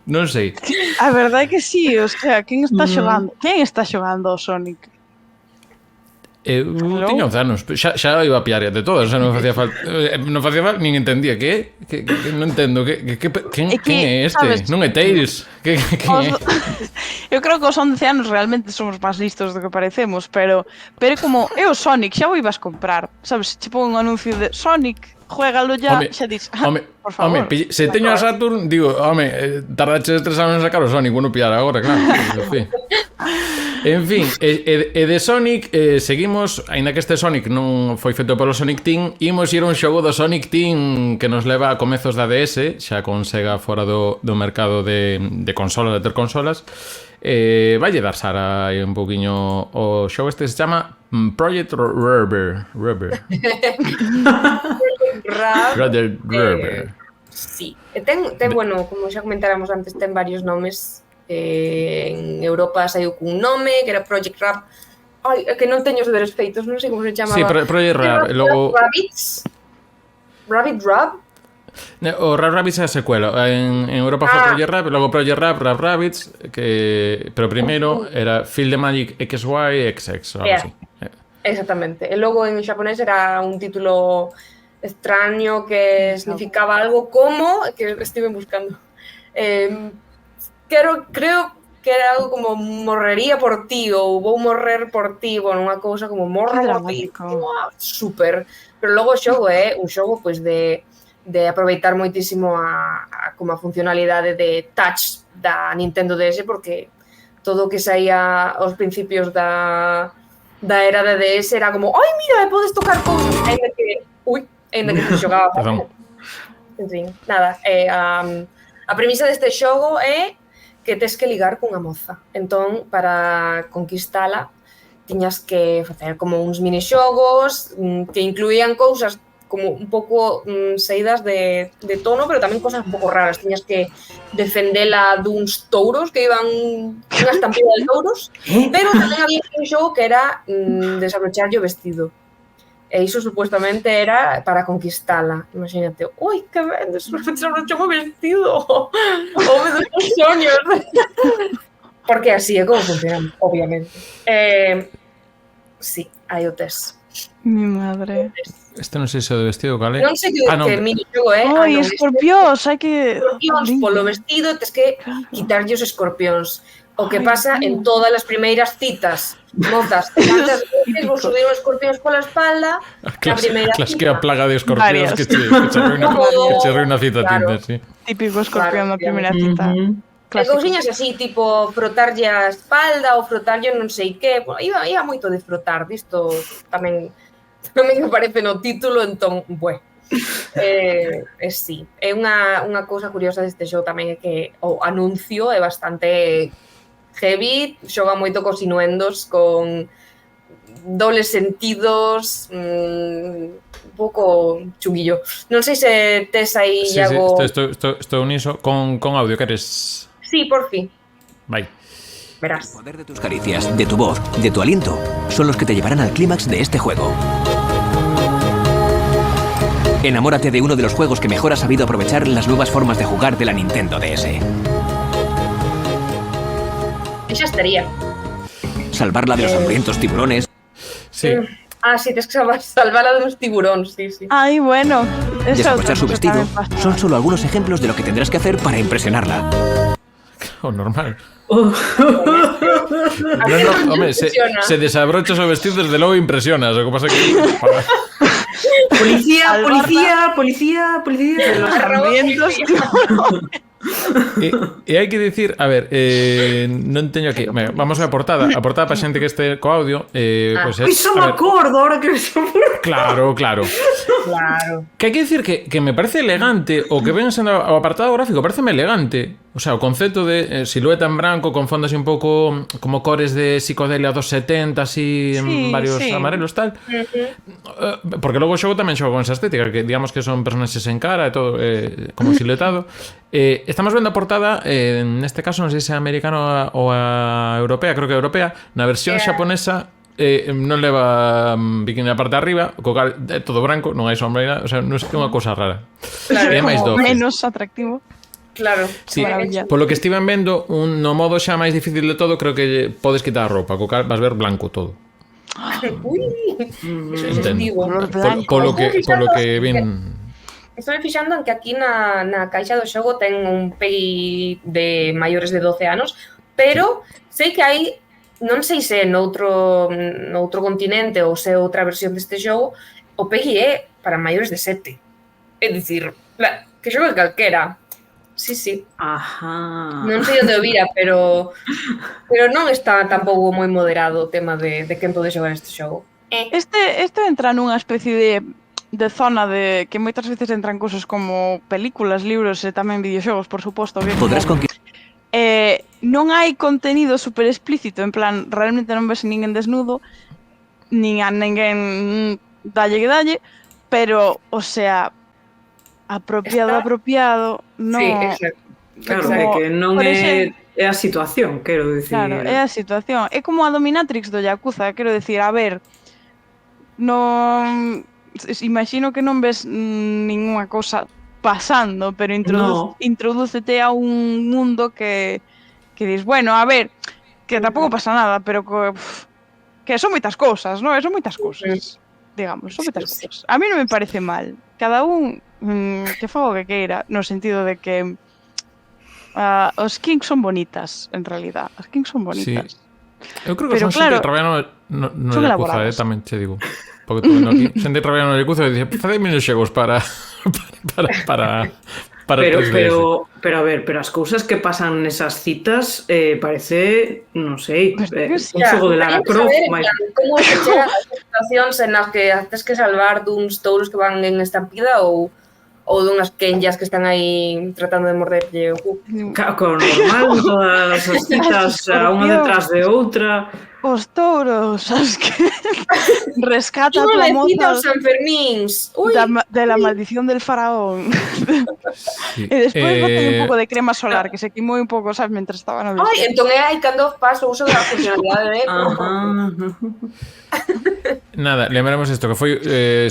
non sei. A verdade é que sí, o sea, quen está xogando? Quen está xogando o Sonic? Eu tiña 11 anos, xa iba a piar de todo, o sea, non facía falta, nin entendía que non entendo quen é este, sabes, non é Tails, quen é? Eu creo que os 11 anos realmente somos máis listos do que parecemos, pero como é o Sonic, xa o ibas comprar, sabes, se pon un anuncio de Sonic, juégalo ya, xa dis, por favor. Se teño a Saturn, digo, tardaches 3 anos en sacar o Sonic, bueno, pillar agora, claro. En fin, e de Sonic seguimos, aínda que este Sonic non foi feito polo Sonic Team, imos ir a un xogo do Sonic Team que nos leva a comezos da DS, xa con Sega fora do mercado de consolas, de ter consolas. Valle dar Sara aí un poquinho o xogo este, se chama Project Rubber. Rubber. Sí, ten bueno, como xa comentáramos antes, ten varios nomes. En Europa saiu cun nome que era Project Rap. Ai, é que non teño os deberes feitos, non sei como se chamaba. Sí, Project Rap, logo Rabbit Rap. O Rap Rabbids é a secuela. En Europa foi Project Rap, logo Project Rap Rabbids, pero primeiro era Feel the Magic XY XX, algo así. Exactamente. E logo en xaponés era un título extraño que significaba algo como, que estive buscando, creo que era algo como morrería por ti ou vou morrer por ti, bueno, unha cousa como morro por ti, super. Pero logo o xogo é un xogo pois de aproveitar moitísimo como a funcionalidade de touch da Nintendo DS, porque todo o que saía aos principios da era de DS era como, ai, mira, podes tocar cousas, ainda que se xogaba. En fin, nada, a premisa deste xogo é que tes que ligar cunha moza. Entón, para conquistala, tiñas que facer como uns minixogos que incluían cousas como un pouco saídas de tono, pero tamén cosas un pouco raras. Tiñas que defendela duns touros que iban unha estampida de touros, pero tamén había un xogo que era desabrocharlle o vestido. E iso supuestamente era para conquistala. Imagínate, ui, que ben, desabrochou o vestido. Home dos soños. Porque así é como funciona, obviamente. Sí, hai o test. Mi madre. Este non sei se é do vestido, cale? Non sei que minijuego é. Oi, escorpións, hai que... Escorpións polo vestido, tes que quitarlle os escorpións. O que pasa en todas as primeiras citas. Mozas, tantas veces vos subir os escorpións pola espalda na primeira cita. Clasquea plaga de escorpións que che rei unha cita tinta, sí. Típico escorpión na primeira cita. E cousiñas así, tipo frotarlle a espalda ou frotarlle non sei que. Iba moito de frotar, disto tamén me parece no título, entón, sí. É unha cousa curiosa deste xogo tamén é que o anuncio é bastante heavy, xoga moito cos inuendos, con dobles sentidos, un pouco chunguillo. Non sei se tes aí, Iago... Estou niso. Con audio, queres? Sí, por fin. Vai. Verás. El poder de tus caricias, de tu voz, de tu aliento, son los que te llevarán al clímax de este juego. Enamórate de uno de los juegos que mejor ha sabido aprovechar las nuevas formas de jugar de la Nintendo DS. Esa estaría. Salvarla de los hambrientos tiburones. Sí. Sí, tienes que salvarla de los tiburones, sí. Ay, bueno. Desabrochar su vestido son solo algunos ejemplos de lo que tendrás que hacer para impresionarla. Normal. Home, se desabrochas o vestido, desde logo impresionas. O que pasa que... Policía. Los hambrientos. E hai que dicir, a ver, non teño aquí, vamos a portada para xente que este co audio, pues iso me acordo ahora que Claro. Que hai que dicir que me parece elegante, o que ven sendo o apartado gráfico pareceme elegante. O sea, o concepto de silueta en branco con fondos un pouco como cores de psicodelia dos 70, así en varios amarelos tal. Porque logo o xogo tamén xogo con esa estética, que digamos que son personaxes en cara e todo como siluetado. Estamos vendo a portada, neste caso non sei se é americana ou a europea, creo que é europea. Na versión xaponesa non leva bikini na parte de arriba, co cal é todo branco, non hai sombra, o sea, non é unha cousa rara. Claro, é máis doce. Menos atractivo. Claro, sí, polo que estiven vendo, no modo xa máis difícil de todo, creo que podes quitar a roupa, co cal vas ver blanco todo. Polo que vin. Estou fixando en que aquí na caixa do xogo ten un PEGI de maiores de 12 anos, pero sei que hai, non sei se noutro continente ou se outra versión deste xogo, o PEGI é para maiores de 7. É dicir, que xogo é calquera. Sí. Ajá. Non sei onde o vira, pero non está tampouco moi moderado o tema de quen pode xogar este xogo. Este entra nunha especie de zona de que moitas veces entran cousas como películas, libros e tamén videoxogos, por suposto. Podrás conquistar. Non hai contenido super explícito, en plan, realmente non ves ninguén desnudo, nin a ninguén dalle, pero, o sea, apropiado, non... Sí, exacto. Claro, é que non é a situación, quero dicir. Claro, é a situación. É como a dominatrix do Yakuza, quero dicir, a ver, non... Imagino que non ves ninguna cousa pasando, pero introdúcete a un mundo que dis, bueno, a ver, que tampouco pasa nada, pero que son moitas cousas, non? Son moitas cousas, digamos, son moitas cousas. A mí non me parece mal. Cada un que faga o que queira, no sentido de que os Kings son bonitas, en realidad. As Kings son bonitas. Sí. Eu creo que son xente que traballa no Yakuza, tamén te digo. Porque tú aquí, xente que traballa no Yakuza e dice, facedme os xegos para pero a ver, pero as cousas que pasan nesas citas parece, non sei, un xogo de Lara Croft. Como se chegan as situacións en as que haces que salvar duns touros que van en estampida ou dunhas kenjas que están aí tratando de morderlle o cu? Claro, normal, todas as citas unha detrás de outra. Os touros, as que rescata a tua moza de la maldición del faraón. Sí. E despois botan un pouco de crema solar, que se quimou un pouco, sabes, mentre estaba no vestido. Entón é aí cando faz o uso da funcionalidade de... Nada, lembramos isto, que foi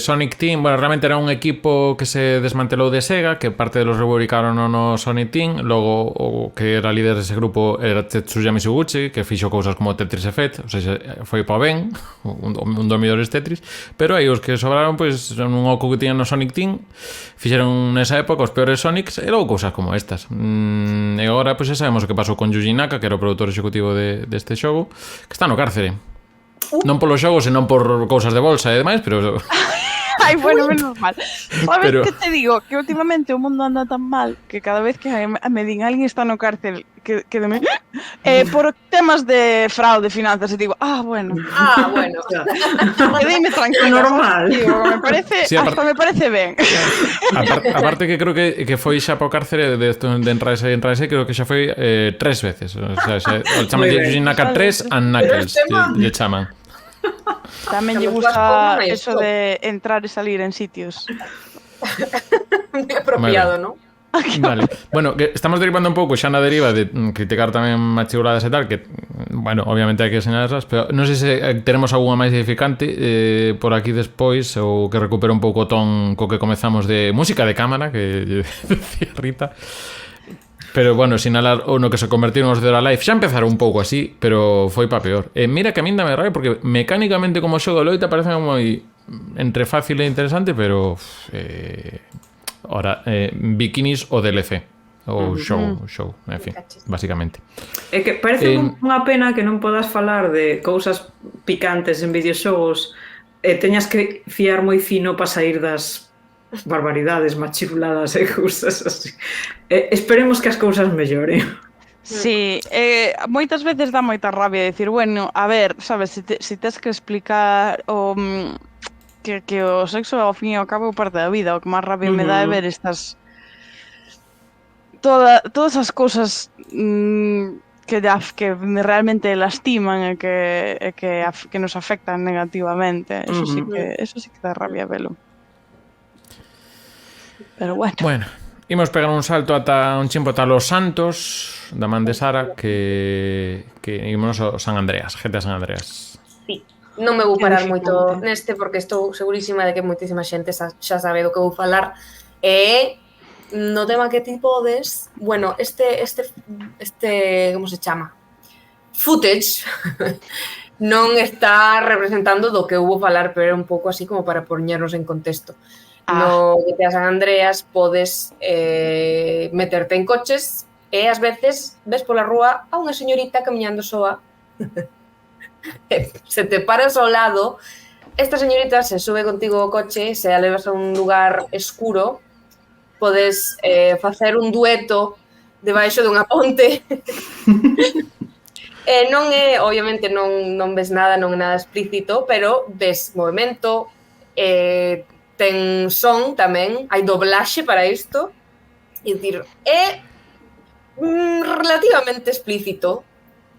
Sonic Team. Bueno, realmente era un equipo que se desmantelou de Sega, que parte de los rubricaron no Sonic Team. Logo, o que era líder dese grupo era Tetsuya Mizuguchi, que fixo cousas como Tetris Effect. O sea, foi pa ben, un dos mellores Tetris. Pero aí os que sobraron, pois, un oco que tiñan no Sonic Team, fixeron nesa época os peores Sonics, e logo cousas como estas. E agora, pois, xa sabemos o que pasou con Yuji Naka, que era o produtor executivo deste xogo, que está no cárcere. Non polo xogo, senón por cousas de bolsa e demais, pero... Ai, bueno, menos mal. Sabes Pero- que te digo? Que últimamente o mundo anda tan mal que cada vez que me din alguén está no cárcel que me... por temas de fraude, finanzas, e digo, bueno, Bueno. quedeime tranquila. Normal. Digo, me parece, Sí, hasta me parece ben. Aparte que creo que foi xa po cárcere de entrar e creo que xa foi 3 veces. O sea, o chaman de Yuji Naka 3 and Knuckles, lle chaman. Tamén lle Cando gusta vas por eso de entrar e salir en sitios. Muy apropiado, ¿no? Vale. Bueno, que estamos derivando un pouco xa na deriva de criticar tamén machiguladas e tal, que, bueno, obviamente hai que señalarlas, pero non sei se teremos algunha máis edificante por aquí despois, ou que recupere un pouco o ton co que comezamos de música de cámara, que decía Rita. Pero, bueno, sinalar o no que se convertiron os Dead or Alive. Xa empezaron un pouco así, pero foi pa peor. Mira que a min dame rabia, porque mecánicamente como xogo de loita parece moi entre fácil e interesante, pero... Ora, bikinis o DLC ou show, en fin, basicamente. É que parece unha pena que non podas falar de cousas picantes en videoxogos e teñas que fiar moi fino para sair das barbaridades, machiruladas e cousas así. Esperemos que as cousas melloren. Sí, moitas veces dá moita rabia decir, bueno, a ver, sabes, se tes que explicar o... Que o sexo ao fin e ao cabo é parte da vida. O que máis rabia me dá é ver estas todas as cousas que realmente lastiman e que nos afectan negativamente. Eso sí que dá rabia velo. Pero bueno. Bueno, imos pegar un salto ata un chimpo ata Los Santos da man de Sara, que imos ao San Andreas, GTA San Andreas. Non me vou parar moito neste porque estou segurísima de que moitísima xente xa sabe do que vou falar. No tema que ti podes, bueno, este como se chama? Footage non está representando do que vou falar, pero é un pouco así como para poñernos en contexto. No GTA San Andreas podes meterte en coches e ás veces ves pola rúa a unha señorita camiñando soa. Se te paras ao lado, esta señorita se sube contigo ao coche, se a levas a un lugar escuro, podes facer un dueto debaixo dunha ponte. Non é, obviamente non ves nada, non é nada explícito, pero ves movimento, ten son tamén, hai doblaxe para isto, e dicir, é relativamente explícito.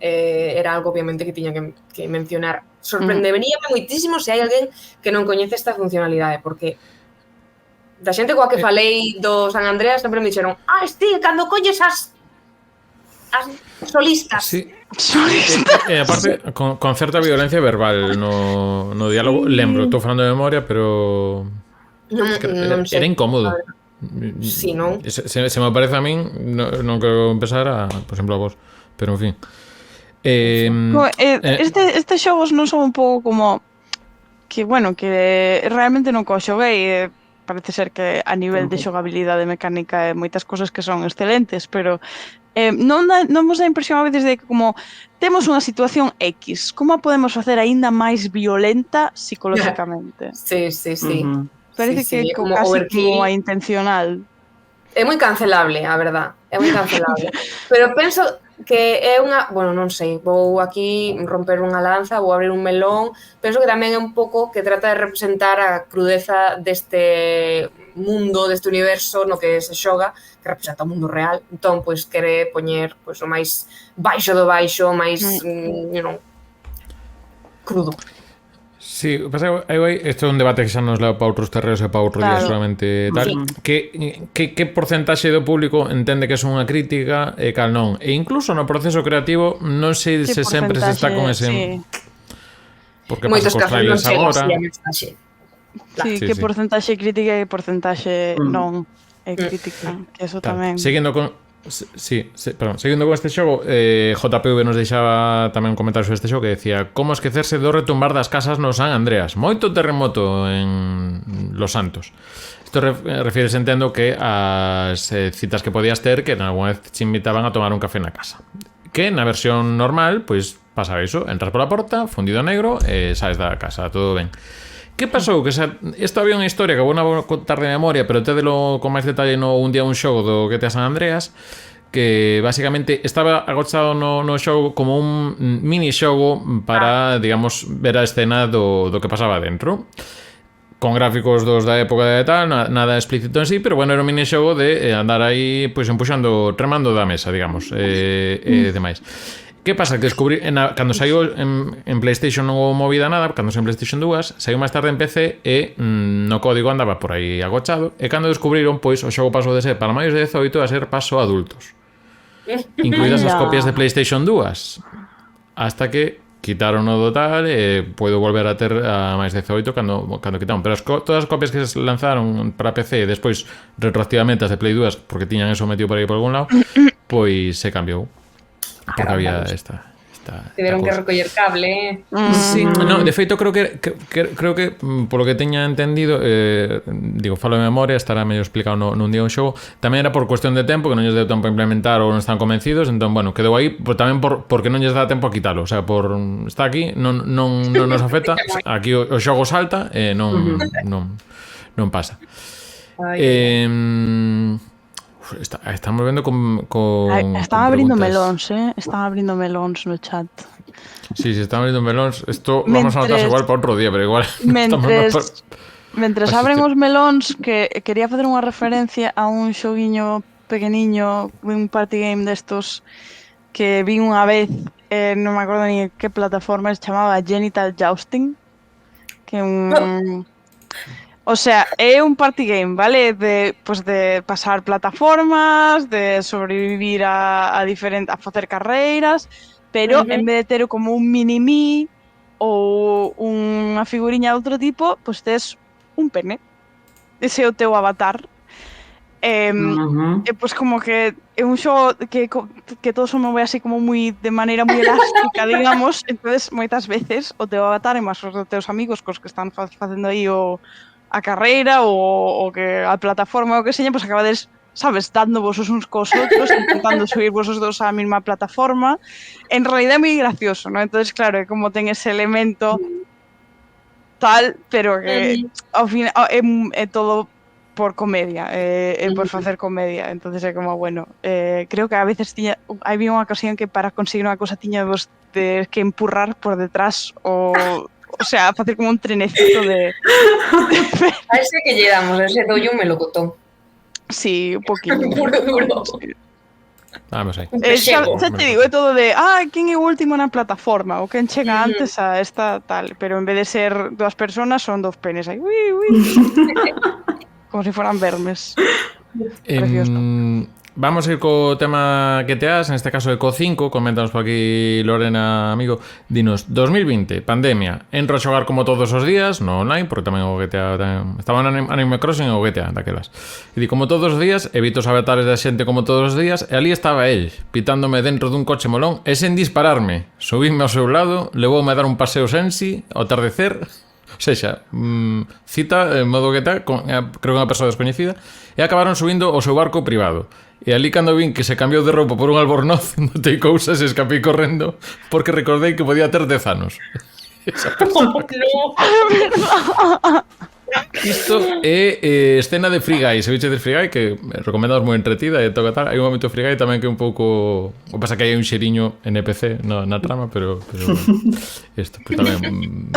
Era algo obviamente que tiña que mencionar. Sorprenderíame moitísimo se hai alguén que non coñece esta funcionalidade, porque da xente coa que falei do San Andreas sempre me dixeron cando colles as solistas. Sí. Aparte, con certa violencia verbal no diálogo, lembro, estou falando de memoria, pero non sei. Era incómodo. Sí, non? Se me parece a min, non quero empezar por exemplo, a vos, pero en fin. Estes xogos non son un pouco como que, bueno, que realmente non co xoguei, parece ser que a nivel de xogabilidade mecánica e moitas cosas que son excelentes, pero non vos dá impresión a veces de que como temos unha situación X, como a podemos facer aínda máis violenta psicolóxicamente? Sí. Parece que casi como a intencional. É moi cancelable, a verdad. É moi cancelable. Pero penso que é unha... Bueno, non sei, vou aquí romper unha lanza, vou abrir un melón. Penso que tamén é un pouco que trata de representar a crudeza deste mundo, deste universo no que se xoga, que representa o mundo real. Entón, pois, quere poñer o máis baixo do baixo, máis, crudo. Sí, pasa que isto é un debate que xa nos leva para outros terreos e para outro día solamente tal. Que porcentaxe do público entende que é unha crítica e cal non? E incluso no proceso creativo non sei se sempre se está con ese... Porque moitos pasa cos casos non trailers chega agora. así a mensaxe. Sí, Sí, que sí. porcentaxe crítica e porcentaxe non é crítica, que eso Tal. tamén. Seguindo con seguindo con este xogo, JPV nos deixaba tamén un comentario sobre este xogo que decía: como esquecerse do retumbar das casas no San Andreas, moito terremoto en Los Santos. Isto refieres, entendo, que as citas que podías ter, que alguna vez te invitaban a tomar un café na casa, que na versión normal, pois pasa iso, entras pola porta, fundido negro, e saes da casa, todo ben. Que pasou? Que isto había unha historia que vou contar de memoria, pero tédelo con máis detalle no un día un xogo do GTA San Andreas, que basicamente estaba agochado no xogo como un mini xogo para, digamos, ver a escena do que pasaba dentro, con gráficos dos da época e tal, nada explícito en sí, pero bueno, era un mini xogo de andar aí pois empuxando, tremando da mesa, digamos, e demais. Que pasa? Que descubrí, cando saiu en PlayStation non houve movida nada, cando saiu en PlayStation 2, saiu máis tarde en PC e no código andaba por aí agochado, e cando descubriron, pois o xogo pasou de ser para maiores de 18 a ser paso a adultos, incluídas as copias de PlayStation 2, hasta que quitaron o do tal e podo volver a ter a máis de 18 cando quitaron, pero todas as copias que se lanzaron para PC e despois retroactivamente as de Play 2, porque tiñan eso metido por aí por algún lado, pois se cambiou. Porque había esta Tiveron que recoller cable. Sí. No, de feito creo que polo que teña entendido, digo, falo de memoria, estará medio explicado nun día un xogo, tamén era por cuestión de tempo, que non lles deu tempo a implementar ou non están convencidos, entón, bueno, quedou aí tamén porque non lles dá tempo a quitalo, o sea, está aquí, non nos afecta, aquí o xogo salta e non pasa. Estamos vendo con Están abrindo melóns, están abrindo melóns no chat. Sí, están abrindo melóns. Esto vamos a notar igual para outro día, pero igual Mentres abren os melóns, que quería facer unha referencia a un xoguiño pequeniño, un party game destos que vi unha vez, non me acordo ni que plataforma, se chamaba Genital Jousting, que O sea, é un party game, vale? De pasar plataformas, de sobrevivir a facer carreiras, pero en vez de ter como un mini-me ou unha figuriña de outro tipo, pois tes un pene. Ese é o teu avatar. E pois como que é un xogo que todo se move así como moi de maneira moi elástica, digamos. Entonces, moitas veces, o teu avatar é máis os teus amigos cos que están facendo aí a carreira ou que a plataforma ou que seña, pois acabades, sabes, dando vos uns cos outros, intentando subir vos os dos á mesma plataforma. En realidad é moi gracioso, ¿no? Entonces, claro, é como ten ese elemento tal, pero que ao final é todo por comedia, é por facer comedia. Entonces é como, bueno, creo que a veces había unha ocasión que para conseguir unha cosa tiña vos de que empurrar por detrás o sea, facer como un trenecito de... A ese que lle damos, a ese dolle un melocotón. Sí, un poquinho. Duro. Vamos aí. Xa te digo, é todo de quen é o último na plataforma ou quen chega antes a esta tal, pero en vez de ser dúas personas son dos penes aí. Como se foran vermes. Precioso. Vamos a ir co tema GTAs, en este caso de Co5, coméntanos por aquí Lorena, amigo, dinos, 2020, pandemia, entro a xogar como todos os días, no online, porque tamén o GTA, estaba en Animal Crossing e o GTA daquelas, e di, como todos os días, evito os avatares da xente como todos os días, e ali estaba el, pitándome dentro dun coche molón, e sen dispararme, subíme ao seu lado, levoume a dar un paseo sensi, ao atardecer, o sexa, cita en modo GTA, creo que unha persoa descoñecida, e acabaron subindo o seu barco privado. E ali cando vin que se cambiou de roupa por un albornoz, notei cousas e escapei correndo porque recordei que podía ter 10 anos. Isto é escena de Free Guy. Se viche de Free Guy, que recomendamos moi entretida e toca tal. Hai un momento Free Guy tamén que é un pouco... O que pasa que hai un xeriño NPC na trama, pero isto, pues tamén...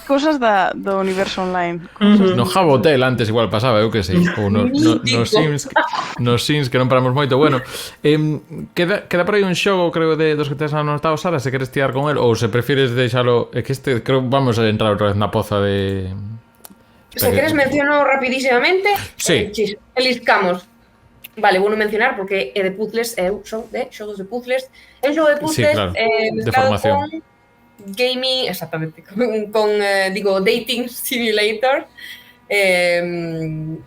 Cousas do universo online. No Java Hotel antes igual pasaba, eu que sei. Ou no Sims, que non paramos moito. Bueno, queda por aí un xogo, creo, dos que tes anotado, Sara, se queres tirar con el, ou se prefires deixalo... É que este, creo, vamos a entrar outra vez na poza de... Se queres menciono rapidísimamente. Sí. Eliscamos. Vale, vou non mencionar porque é de puzzles, eu son de xogos de puzzles. É un xogo de puzzles sí, claro, de formación. gaming, exactamente, digo, dating simulator.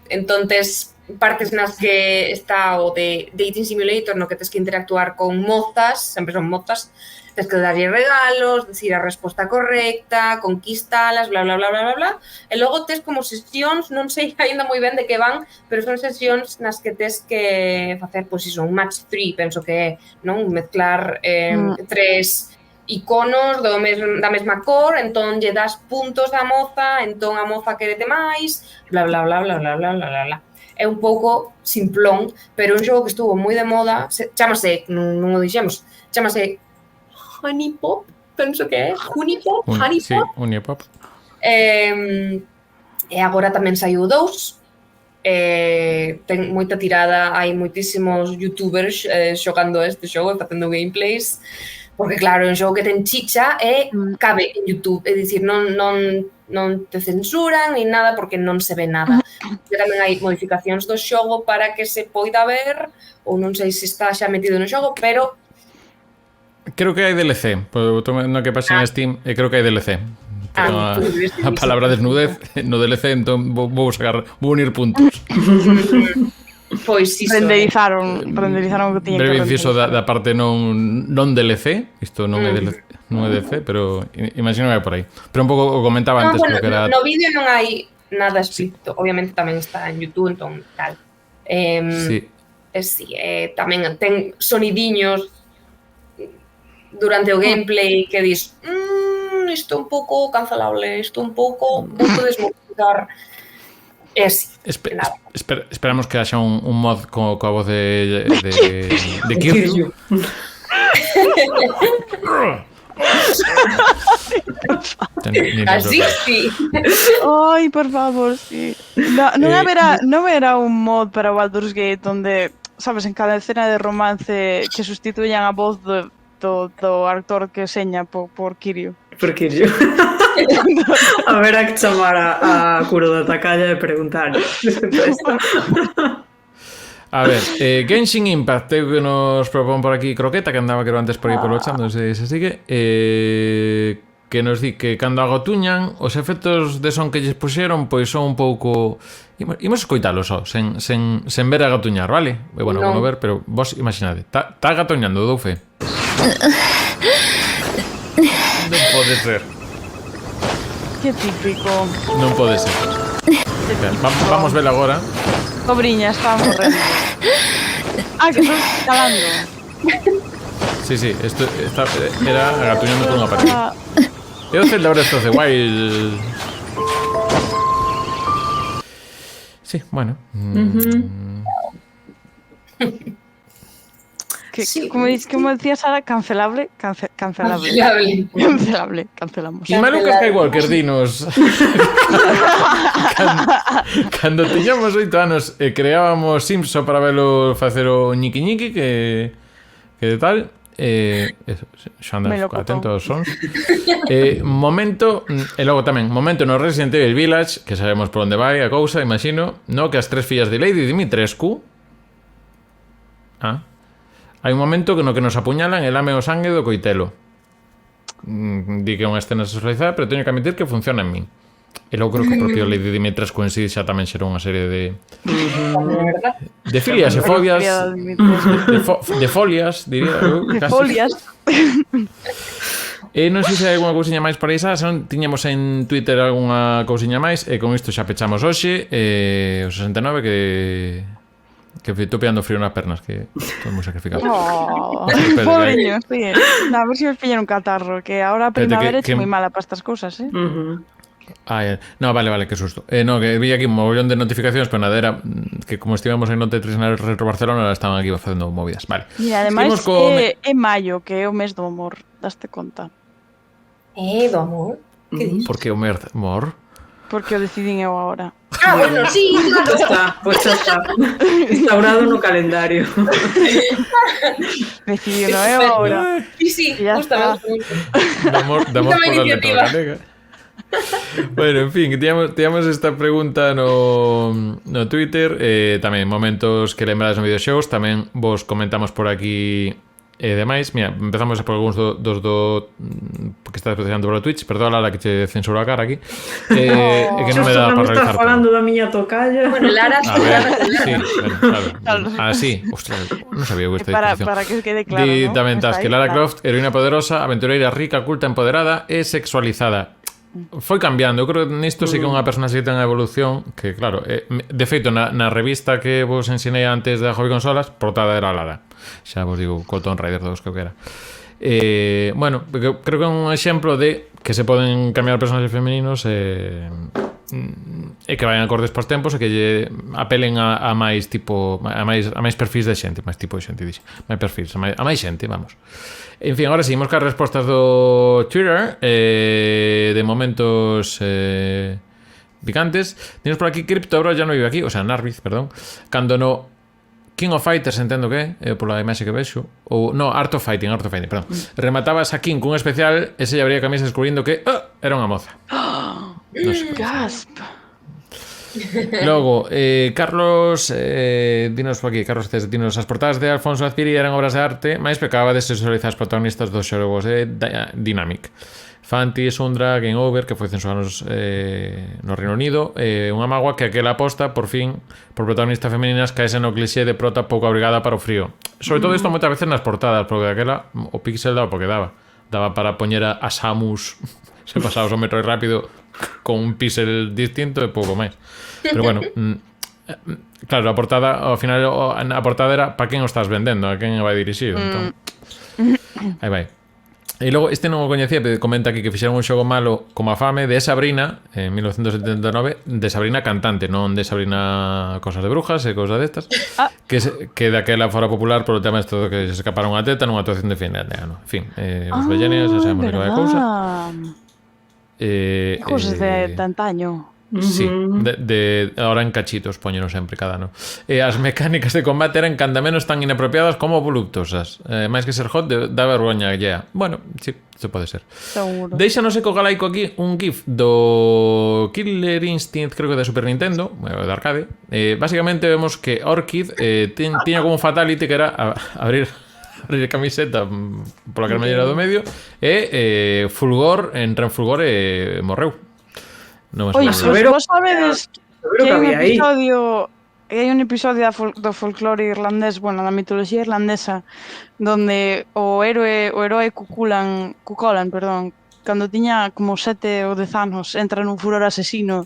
Entonces, partes nas que está o de dating simulator no que tens que interactuar con mozas, sempre son mozas, tens que darlle regalos, decir a resposta correcta, conquistalas, bla, bla, bla, bla, bla, bla. E logo tes como sesións, non sei ainda moi ben de que van, pero son sesións nas que tes que facer, pois iso, un match 3, penso que é, non? Mezclar tres iconos da mesma cor, entón lle das puntos á moza, entón a moza querete máis, bla, bla, bla, bla, bla, bla, bla, bla, bla. É un pouco simplón, pero un xogo que estuvo moi de moda, chámase, non o dixemos, chámase Honey Pop, penso que é, Honey Pop. Sí, Honey Pop. E agora tamén saiu 2, ten moita tirada, hai moitísimos youtubers xogando este xogo, facendo gameplays, porque claro, é un xogo que ten chicha e cabe en YouTube, é dicir, non te censuran ni nada porque non se ve nada. E tamén hai modificacións do xogo para que se poida ver, ou non sei se está xa metido no xogo, pero creo que hai DLC, no que pasa en Steam, creo que hai DLC. A palabra desnudez no DLC, entón vou unir puntos. Pois iso. Renderizaron o que tiña que breve inciso da parte non DLC, isto non é DLC, pero imagino que é por aí. Pero un pouco o comentaba antes, bueno, que era... no vídeo non hai nada explícito, obviamente tamén está en YouTube, entón tal. Sí. Tamén ten sonidiños durante o gameplay que dis isto un pouco cancelable, isto un pouco podes modificar. É así. Esperamos que haxa un mod coa voz de Kiryu. Así sí. Ai, por favor, sí. Non haberá un mod para Baldur's Gate onde, sabes, en cada escena de romance que sustituyan a voz do actor que seña por Kiryu. Por Kiryu. A ver, a que chamar a Kuro da Takaya e preguntar. A ver, Genshin Impact que nos propón por aquí Croqueta, que andaba creo antes por aí polo chat, non sei se sigue, que nos di que cando agotuñan os efectos de son que lles puxeron pois son un pouco... Imos escoitalos só, sen ver agatuñar, vale? Bueno, non ver, pero vos imaginade, está agatuñando, dou fe. Non pode ser. Que típico. Non pode ser. Vamos ver agora. Cobriña, estaba morrendo. Que estás calando. Sí, isto era agatuñando por unha parte. É o Zelda Breath of the Wild. Sí, bueno. Como decía Sara, cancelable. Cancelamos. E Maluca Skywalker, dinos. Cando tiñamos 8 anos e creábamos Sims só para velo facer o ñiqui-ñiqui, que de tal... xa andas atento aos sons. Momento, e logo tamén, momento no Resident Evil Village, que sabemos por onde vai a cousa, imagino, no, que as tres fillas de Lady Dimitrescu hai un momento no que nos apuñalan e lamen o sangue do coitelo. Di que é unha escena sexualizada, pero teño que admitir que funciona en min. E logo creo que o propio Lady Dimitrescu en sí xa tamén xerou unha serie de filias e fobias, de folias, diría eu. De folias. E non sei se hai alguna cousiña máis para isa, senón tiñamos en Twitter algunha cousiña máis, e con isto xa pechamos hoxe, o 69 que estou pillando frío nas pernas, que estou moi sacrificado. Pobriño, sí. A ver se os pillan un catarro, que ahora a primavera é moi mala para estas cousas, No, vale, que susto. No, que vi aquí un mogollón de notificacións, pero nada, era que como estivemos en Note 3 na Retro Barcelona, estaban aquí facendo movidas, vale. E ademais é maio, que é o mes do amor, daste conta. Do amor? Que dices? Por que o mes do amor? Porque o decidín eu agora. Bueno, sí, claro. Pues xa está. Instaurado no calendario. Decidí no eu agora. Sí, justamente. De amor por la letra galega. Bueno, en fin, teníamos esta pregunta no Twitter, tamén momentos que lembrades no videoxogos, tamén vos comentamos por aquí E demais, mira, empezamos por algúns dos que estás procesando por o Twitch. Perdón, Lara, que te censuro a cara aquí. E que non me dá para realizar. Estás falando da miña tocalla. Bueno, Lara, sí, claro. Sí. Ostras, non sabía que esta para definición. que quede claro, ¿no? Tamén estás que Lara Croft, heroína poderosa, aventureira rica, culta, empoderada e sexualizada. Foi cambiando, eu creo que nisto sí que unha persona que ten a evolución, que claro, de feito na revista que vos ensinei antes da Hobby Consolas, portada era Lara, xa vos digo, co Tomb Raider 2 que era. Bueno, creo que é un exemplo de que se poden cambiar personaxes femininos e que vayan acordes pos tempos e que lle apelen a máis tipo a máis perfis de xente, máis tipo de xente, máis perfis, a máis xente, vamos. En fin, agora seguimos cas respostas do Twitter de momentos picantes. Tienes por aquí Cryptobro, ya non vive aquí, o sea, Narviz, perdón. Cando no King of Fighters, entendo que pola imaxe que vexo, ou no, Art of Fighting, perdón. Rematabas a King cun especial e se lle abría a camisa descubrindo que era unha moza. No sé. Gasp. Logo, Carlos dinos por aquí, Carlos Cés, dinos as portadas de Alfonso Azpiri eran obras de arte, máis pecaba de sexualizar as protagonistas dos xogos de Dynamic. Fanti, Sundra, Game Over, que foi censurado no Reino Unido, unha magua que aquela aposta, por fin, por protagonistas femininas caese no cliché de prota pouco obrigada para o frío. Sobre todo isto moitas veces nas portadas, porque aquela o pixel daba porque daba para poñer a Samus se pasaba o Metroid rápido con un pixel distinto e pouco máis. Pero bueno, claro, a portada ao final a portada era para quen o estás vendendo, a quen vai dirixido, entón. Aí vai. E logo, este non o coñecía, pero comenta aquí que fixeron un xogo malo como a Fame de Sabrina en 1979, de Sabrina cantante, non de Sabrina cosas de brujas e cosas destas, que daquela fora popular polo tema isto que se escaparon a teta nunha actuación de fin de ano. En fin, os vellenias, xa sabemos que vai a cousa. Cosas de antaño. Sí, ahora en cachitos poñeron sempre cada ano. As mecánicas de combate eran canda menos tan inapropiadas como voluptuosas. Máis que ser hot, dá vergoña yeah. Bueno, sí, isto pode ser. Seguro. Deixanos eco galaico aquí un gif do Killer Instinct, creo que de Super Nintendo, de arcade. Básicamente vemos que Orchid tiña como un fatality que era abrir a camiseta pola cremallera do medio e Fulgor entra en Fulgor e morreu. Oye, vos sabedes que hai un episodio do folclore irlandés, bueno, da mitoloxía irlandesa, donde o heroe Cuchulainn, cando tiña como 7 ou 10 anos, entra nun furor asesino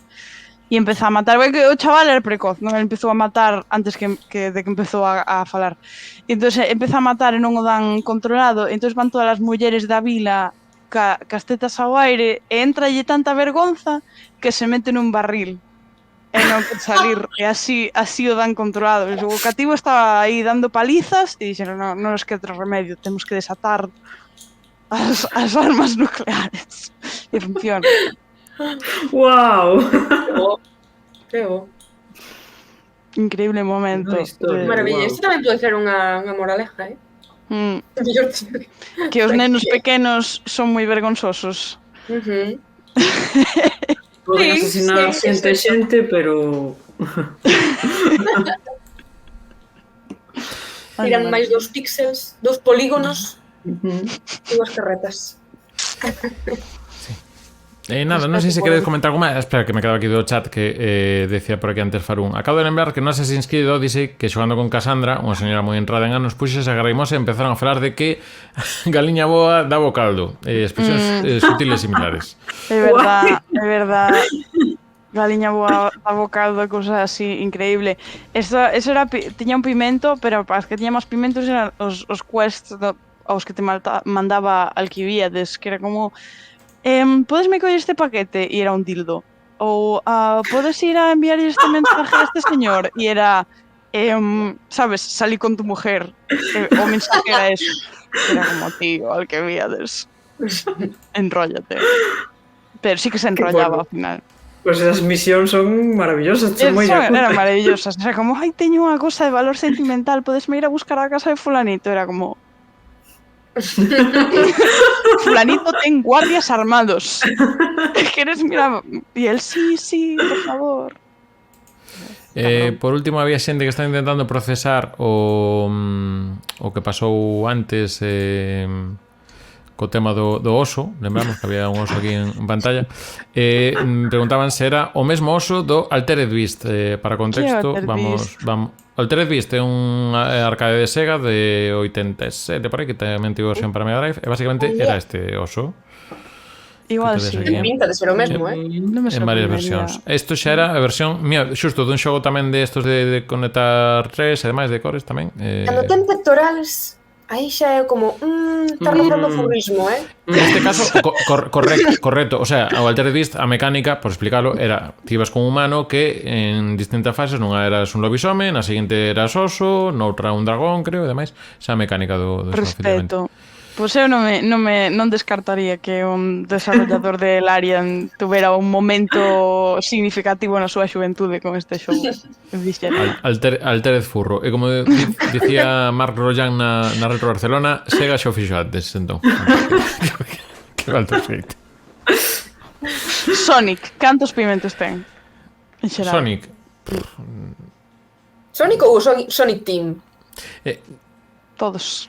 e empeza a matar. O chaval era precoz, non? Ele empezou a matar antes de que empezou a falar. E entón empeza a matar e non o dan controlado, e entón van todas as mulleres da vila cas tetas ao aire e entralle tanta vergonza que se mete nun barril e non quer salir, e así o dan controlado. O cativo estaba aí dando palizas e dixeron, non nos queda outro remedio, temos que desatar as armas nucleares e funciona. Wow. Creo. Increíble momento. Maravilla, isto tamén pode ser unha moraleja, Que os nenos pequenos son moi vergonzosos. Poden asesinar xente, pero tiran máis 2 píxeles, 2 polígonos e 2 carretas. Nada, non sei se queredes comentar algo máis. Espera, que me quedo aquí do chat que decía por aquí antes Farún. Acabo de lembrar que no Assassin's Creed Odyssey, que xogando con Cassandra, unha señora moi entrada en anos, puxese a garrimosa e empezaron a falar de que galiña boa daba o caldo. Expresións sutiles similares. É verdad. Galiña boa daba o caldo, cousa así increíble. Eso era, tiña un pimento, pero as que tiñamos pimentos eran os quests aos que te mandaba Alquibíades, que era como... podes me coller este paquete? E era un dildo. Ou podes ir a enviar este mensaje a este señor? E era, sabes, salí con tu mujer. O mensaje era eso. Era como, tío, Alquibíades. Enróllate. Pero sí que se enrollaba ao final. Pues esas misións son maravillosas. Eran maravillosas. Era como, ai, teño unha cosa de valor sentimental, podes me ir a buscar a casa de fulanito. Era como... Fulanito ten guardias armados. ¿Quieres mirar? Y él, sí, por favor. Por último, había xente que está intentando procesar o que pasou antes co tema do oso. Lembramos que había un oso aquí en pantalla. Preguntaban se era o mesmo oso do Altered Beast. Para contexto, vamos. Altered Beast é un arcade de Sega de 87 por aí, que tamén tivo versión para Mega Drive, e basicamente era este oso. Igual sí. Pinta de ser o mesmo, En varias versións. Isto xa era a versión xusto dun xogo tamén de estos de conectar 3 e demais de cores tamén. Cando ten pectorales, aí xa é como está rozando furrismo, Neste caso, correcto. O sea, o Altered Beast, a mecánica, por explicarlo, era ti ibas con un humano que en distintas fases nunha eras un lobisome, na seguinte eras oso, noutra un dragón, creo, e demais. Esa mecánica do Respeto. Pois eu non descartaría que un desarrollador de Larian tuvera un momento significativo na súa xuventude con este xogo. Altered Furro. E como dicía Marc Royan na Retro Barcelona, Sega xo fixo antes, entón. Que alto feito. Sonic, cantos pimentos ten? En xeral. Sonic ou Sonic Team? Todos.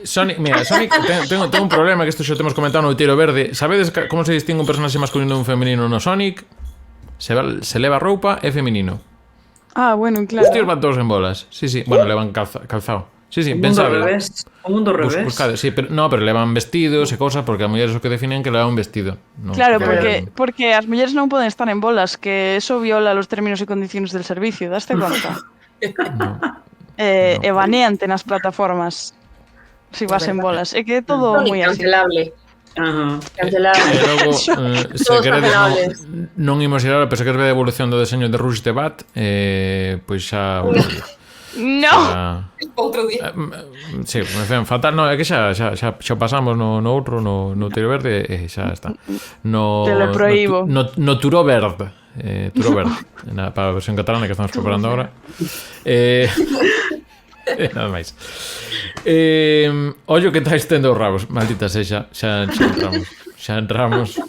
Sonic ten un problema que isto xa temos comentado no Tiro Verde. Sabedes como se distingue un personaxe masculino e un femenino no Sonic? Se leva roupa e femenino. Bueno, claro. Os tíos van todos en bolas. Sí, bueno, levan calzado. Sí, pensade. O mundo ao revés. Buscade, sí, pero levan vestidos e cousas porque as mulleres o que definen que levan un vestido. Claro, porque as mulleres non poden estar en bolas, que eso viola los términos e condiciones del servicio, daste conta? E baneante nas plataformas si vas en bolas. É que é todo moi así. Cancelable. Cancelable. E logo, se queredes, non imos ir ahora, pero se queres ver a evolución do deseño de Rush de Bat, pois xa... No! Outro día. Sí, me fen fatal. No, é que xa pasamos no outro, no Tiro Verde, e xa está. Te lo proíbo. No Turo Verde. Turo Verde. Para a versión catalana que estamos preparando agora. Nada máis. Ollo que estáis tendo os rabos. Maldita sexa, xa entramos.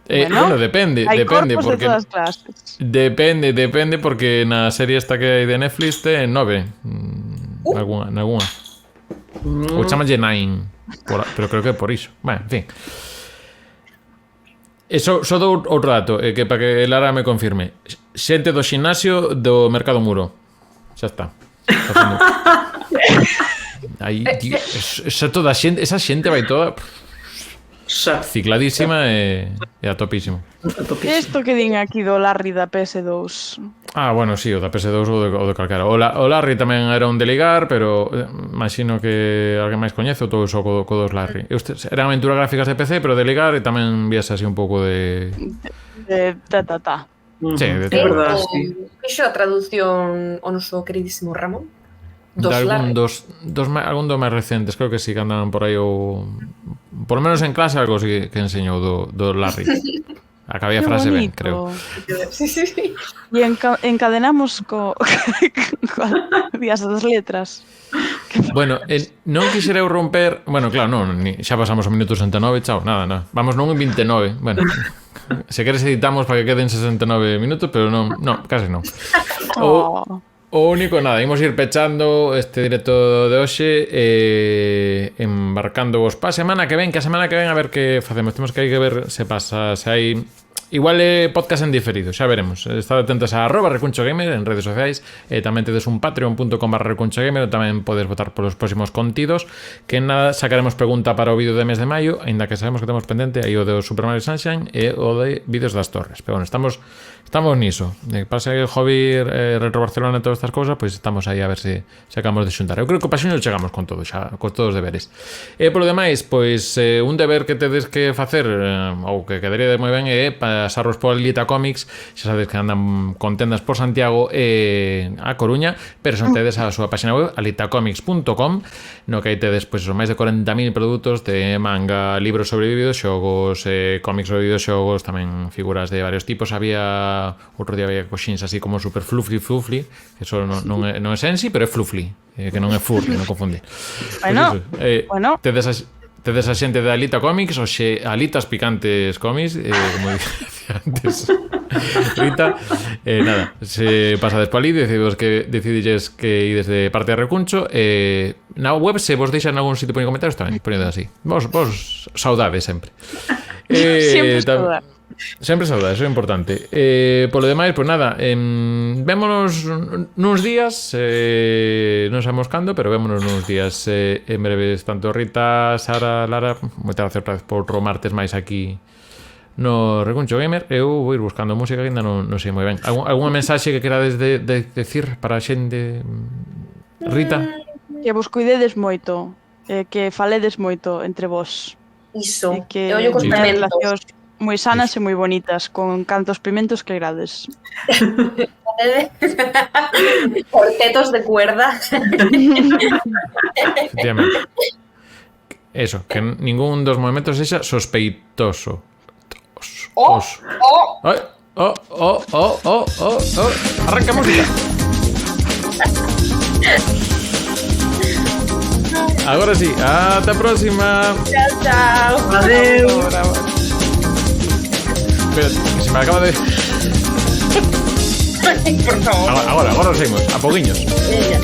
Bueno, depende porque depende porque na serie esta que hai de Netflix ten 9 alguna ou chamalle 9 pero creo que é por iso. Bueno, en fin. Eso só dou outro dato que para que Lara me confirme. Xente do ximnasio do Mercado Muro. Xa está. Aí, tío, esa xente vai toda cicladísima e a topísimo. Isto que din aquí do Larry da PS2. Bueno, sí, o da PS2 ou do calcara. O Larry tamén era un de ligar, pero imagino que alguén máis coñece ou todo iso co dos Larry. Eran aventuras gráficas de PC, pero de ligar, e tamén víase así un pouco de... Sí, de verdade, sí. Fixo a traducción o noso queridísimo Ramón? Algún dos máis recentes, creo que sí que andan por aí ou por lo menos en clase algo sí que enseñou do Larry. Acabei a frase ben, creo. Sí. E encadenamos co días das letras. Bueno, non quixera eu romper... Bueno, claro, non, xa pasamos o minuto 69, chao, nada. Vamos non en 29, bueno. Se queres editamos para que queden 69 minutos, pero non, casi non. O único, nada, imos ir pechando este directo de hoxe embarcando vos pa semana que ven, a ver que facemos. Temos que ver se pasa, se hai... Igual podcast en diferido, xa veremos. Estad atentos a @recunchogamer en redes sociais, tamén tedes un patreon.com/recunchogamer, tamén podes votar polos próximos contidos, que nada, sacaremos pregunta para o vídeo de mes de maio, aínda que sabemos que temos pendente aí o de Super Mario Sunshine e o de vídeos das torres. Pero bueno, estamos niso. Pasa que hobby Retro Barcelona e todas estas cousas, pois estamos aí a ver se acabamos de xuntar. Eu creo que o paxiño chegamos con todo xa, con todos os deberes. E polo demais, pois un deber que tedes que facer ou que quedaría de moi ben é pasaros por Alita Comics. Xa sabedes que andan con tendas por Santiago e a Coruña, pero son tedes a súa página web alitacomics.com, no que aí tedes pois os máis de 40.000 produtos de manga, libros sobre videoxogos, cómics sobre videoxogos, tamén figuras de varios tipos. Outro día había coxins así como super fluffy, que eso non é sensi, pero é fluffy, que non é furry, non confundir. Bueno, tedes tedes a xente de Alita Comics ou Alitas Picantes Comics, como dicía antes Rita, nada, se pasades por ali, decidilles que ides de parte de Recuncho, na web se vos deixan algún sitio poñer comentarios tamén, poñendo así, vos saudade sempre. Sempre saudade, eso é importante. Polo demais, pois nada, vémonos nuns días, non sabemos cando, pero vémonos nuns días en breves, tanto Rita, Sara, Lara, moitas gracias por outro martes máis aquí no Recuncho Gamer. Eu vou ir buscando música que ainda non sei moi ben. Algúna mensaxe que querades decir para a xente, Rita? Que vos cuidedes moito, que faledes moito entre vos. Iso, que ollo cos pimentos. Moi sanas e moi bonitas, con cantos pimentos que grades. Cortetos de cuerda. Efectivamente. Eso, que ningún dos movimentos sexa sospeitoso. Arranca música. Agora sí, ata a próxima. Chao. Adeu. Espera, que se me acaba de... Por favor. Agora seguimos, a poguiños. Ella.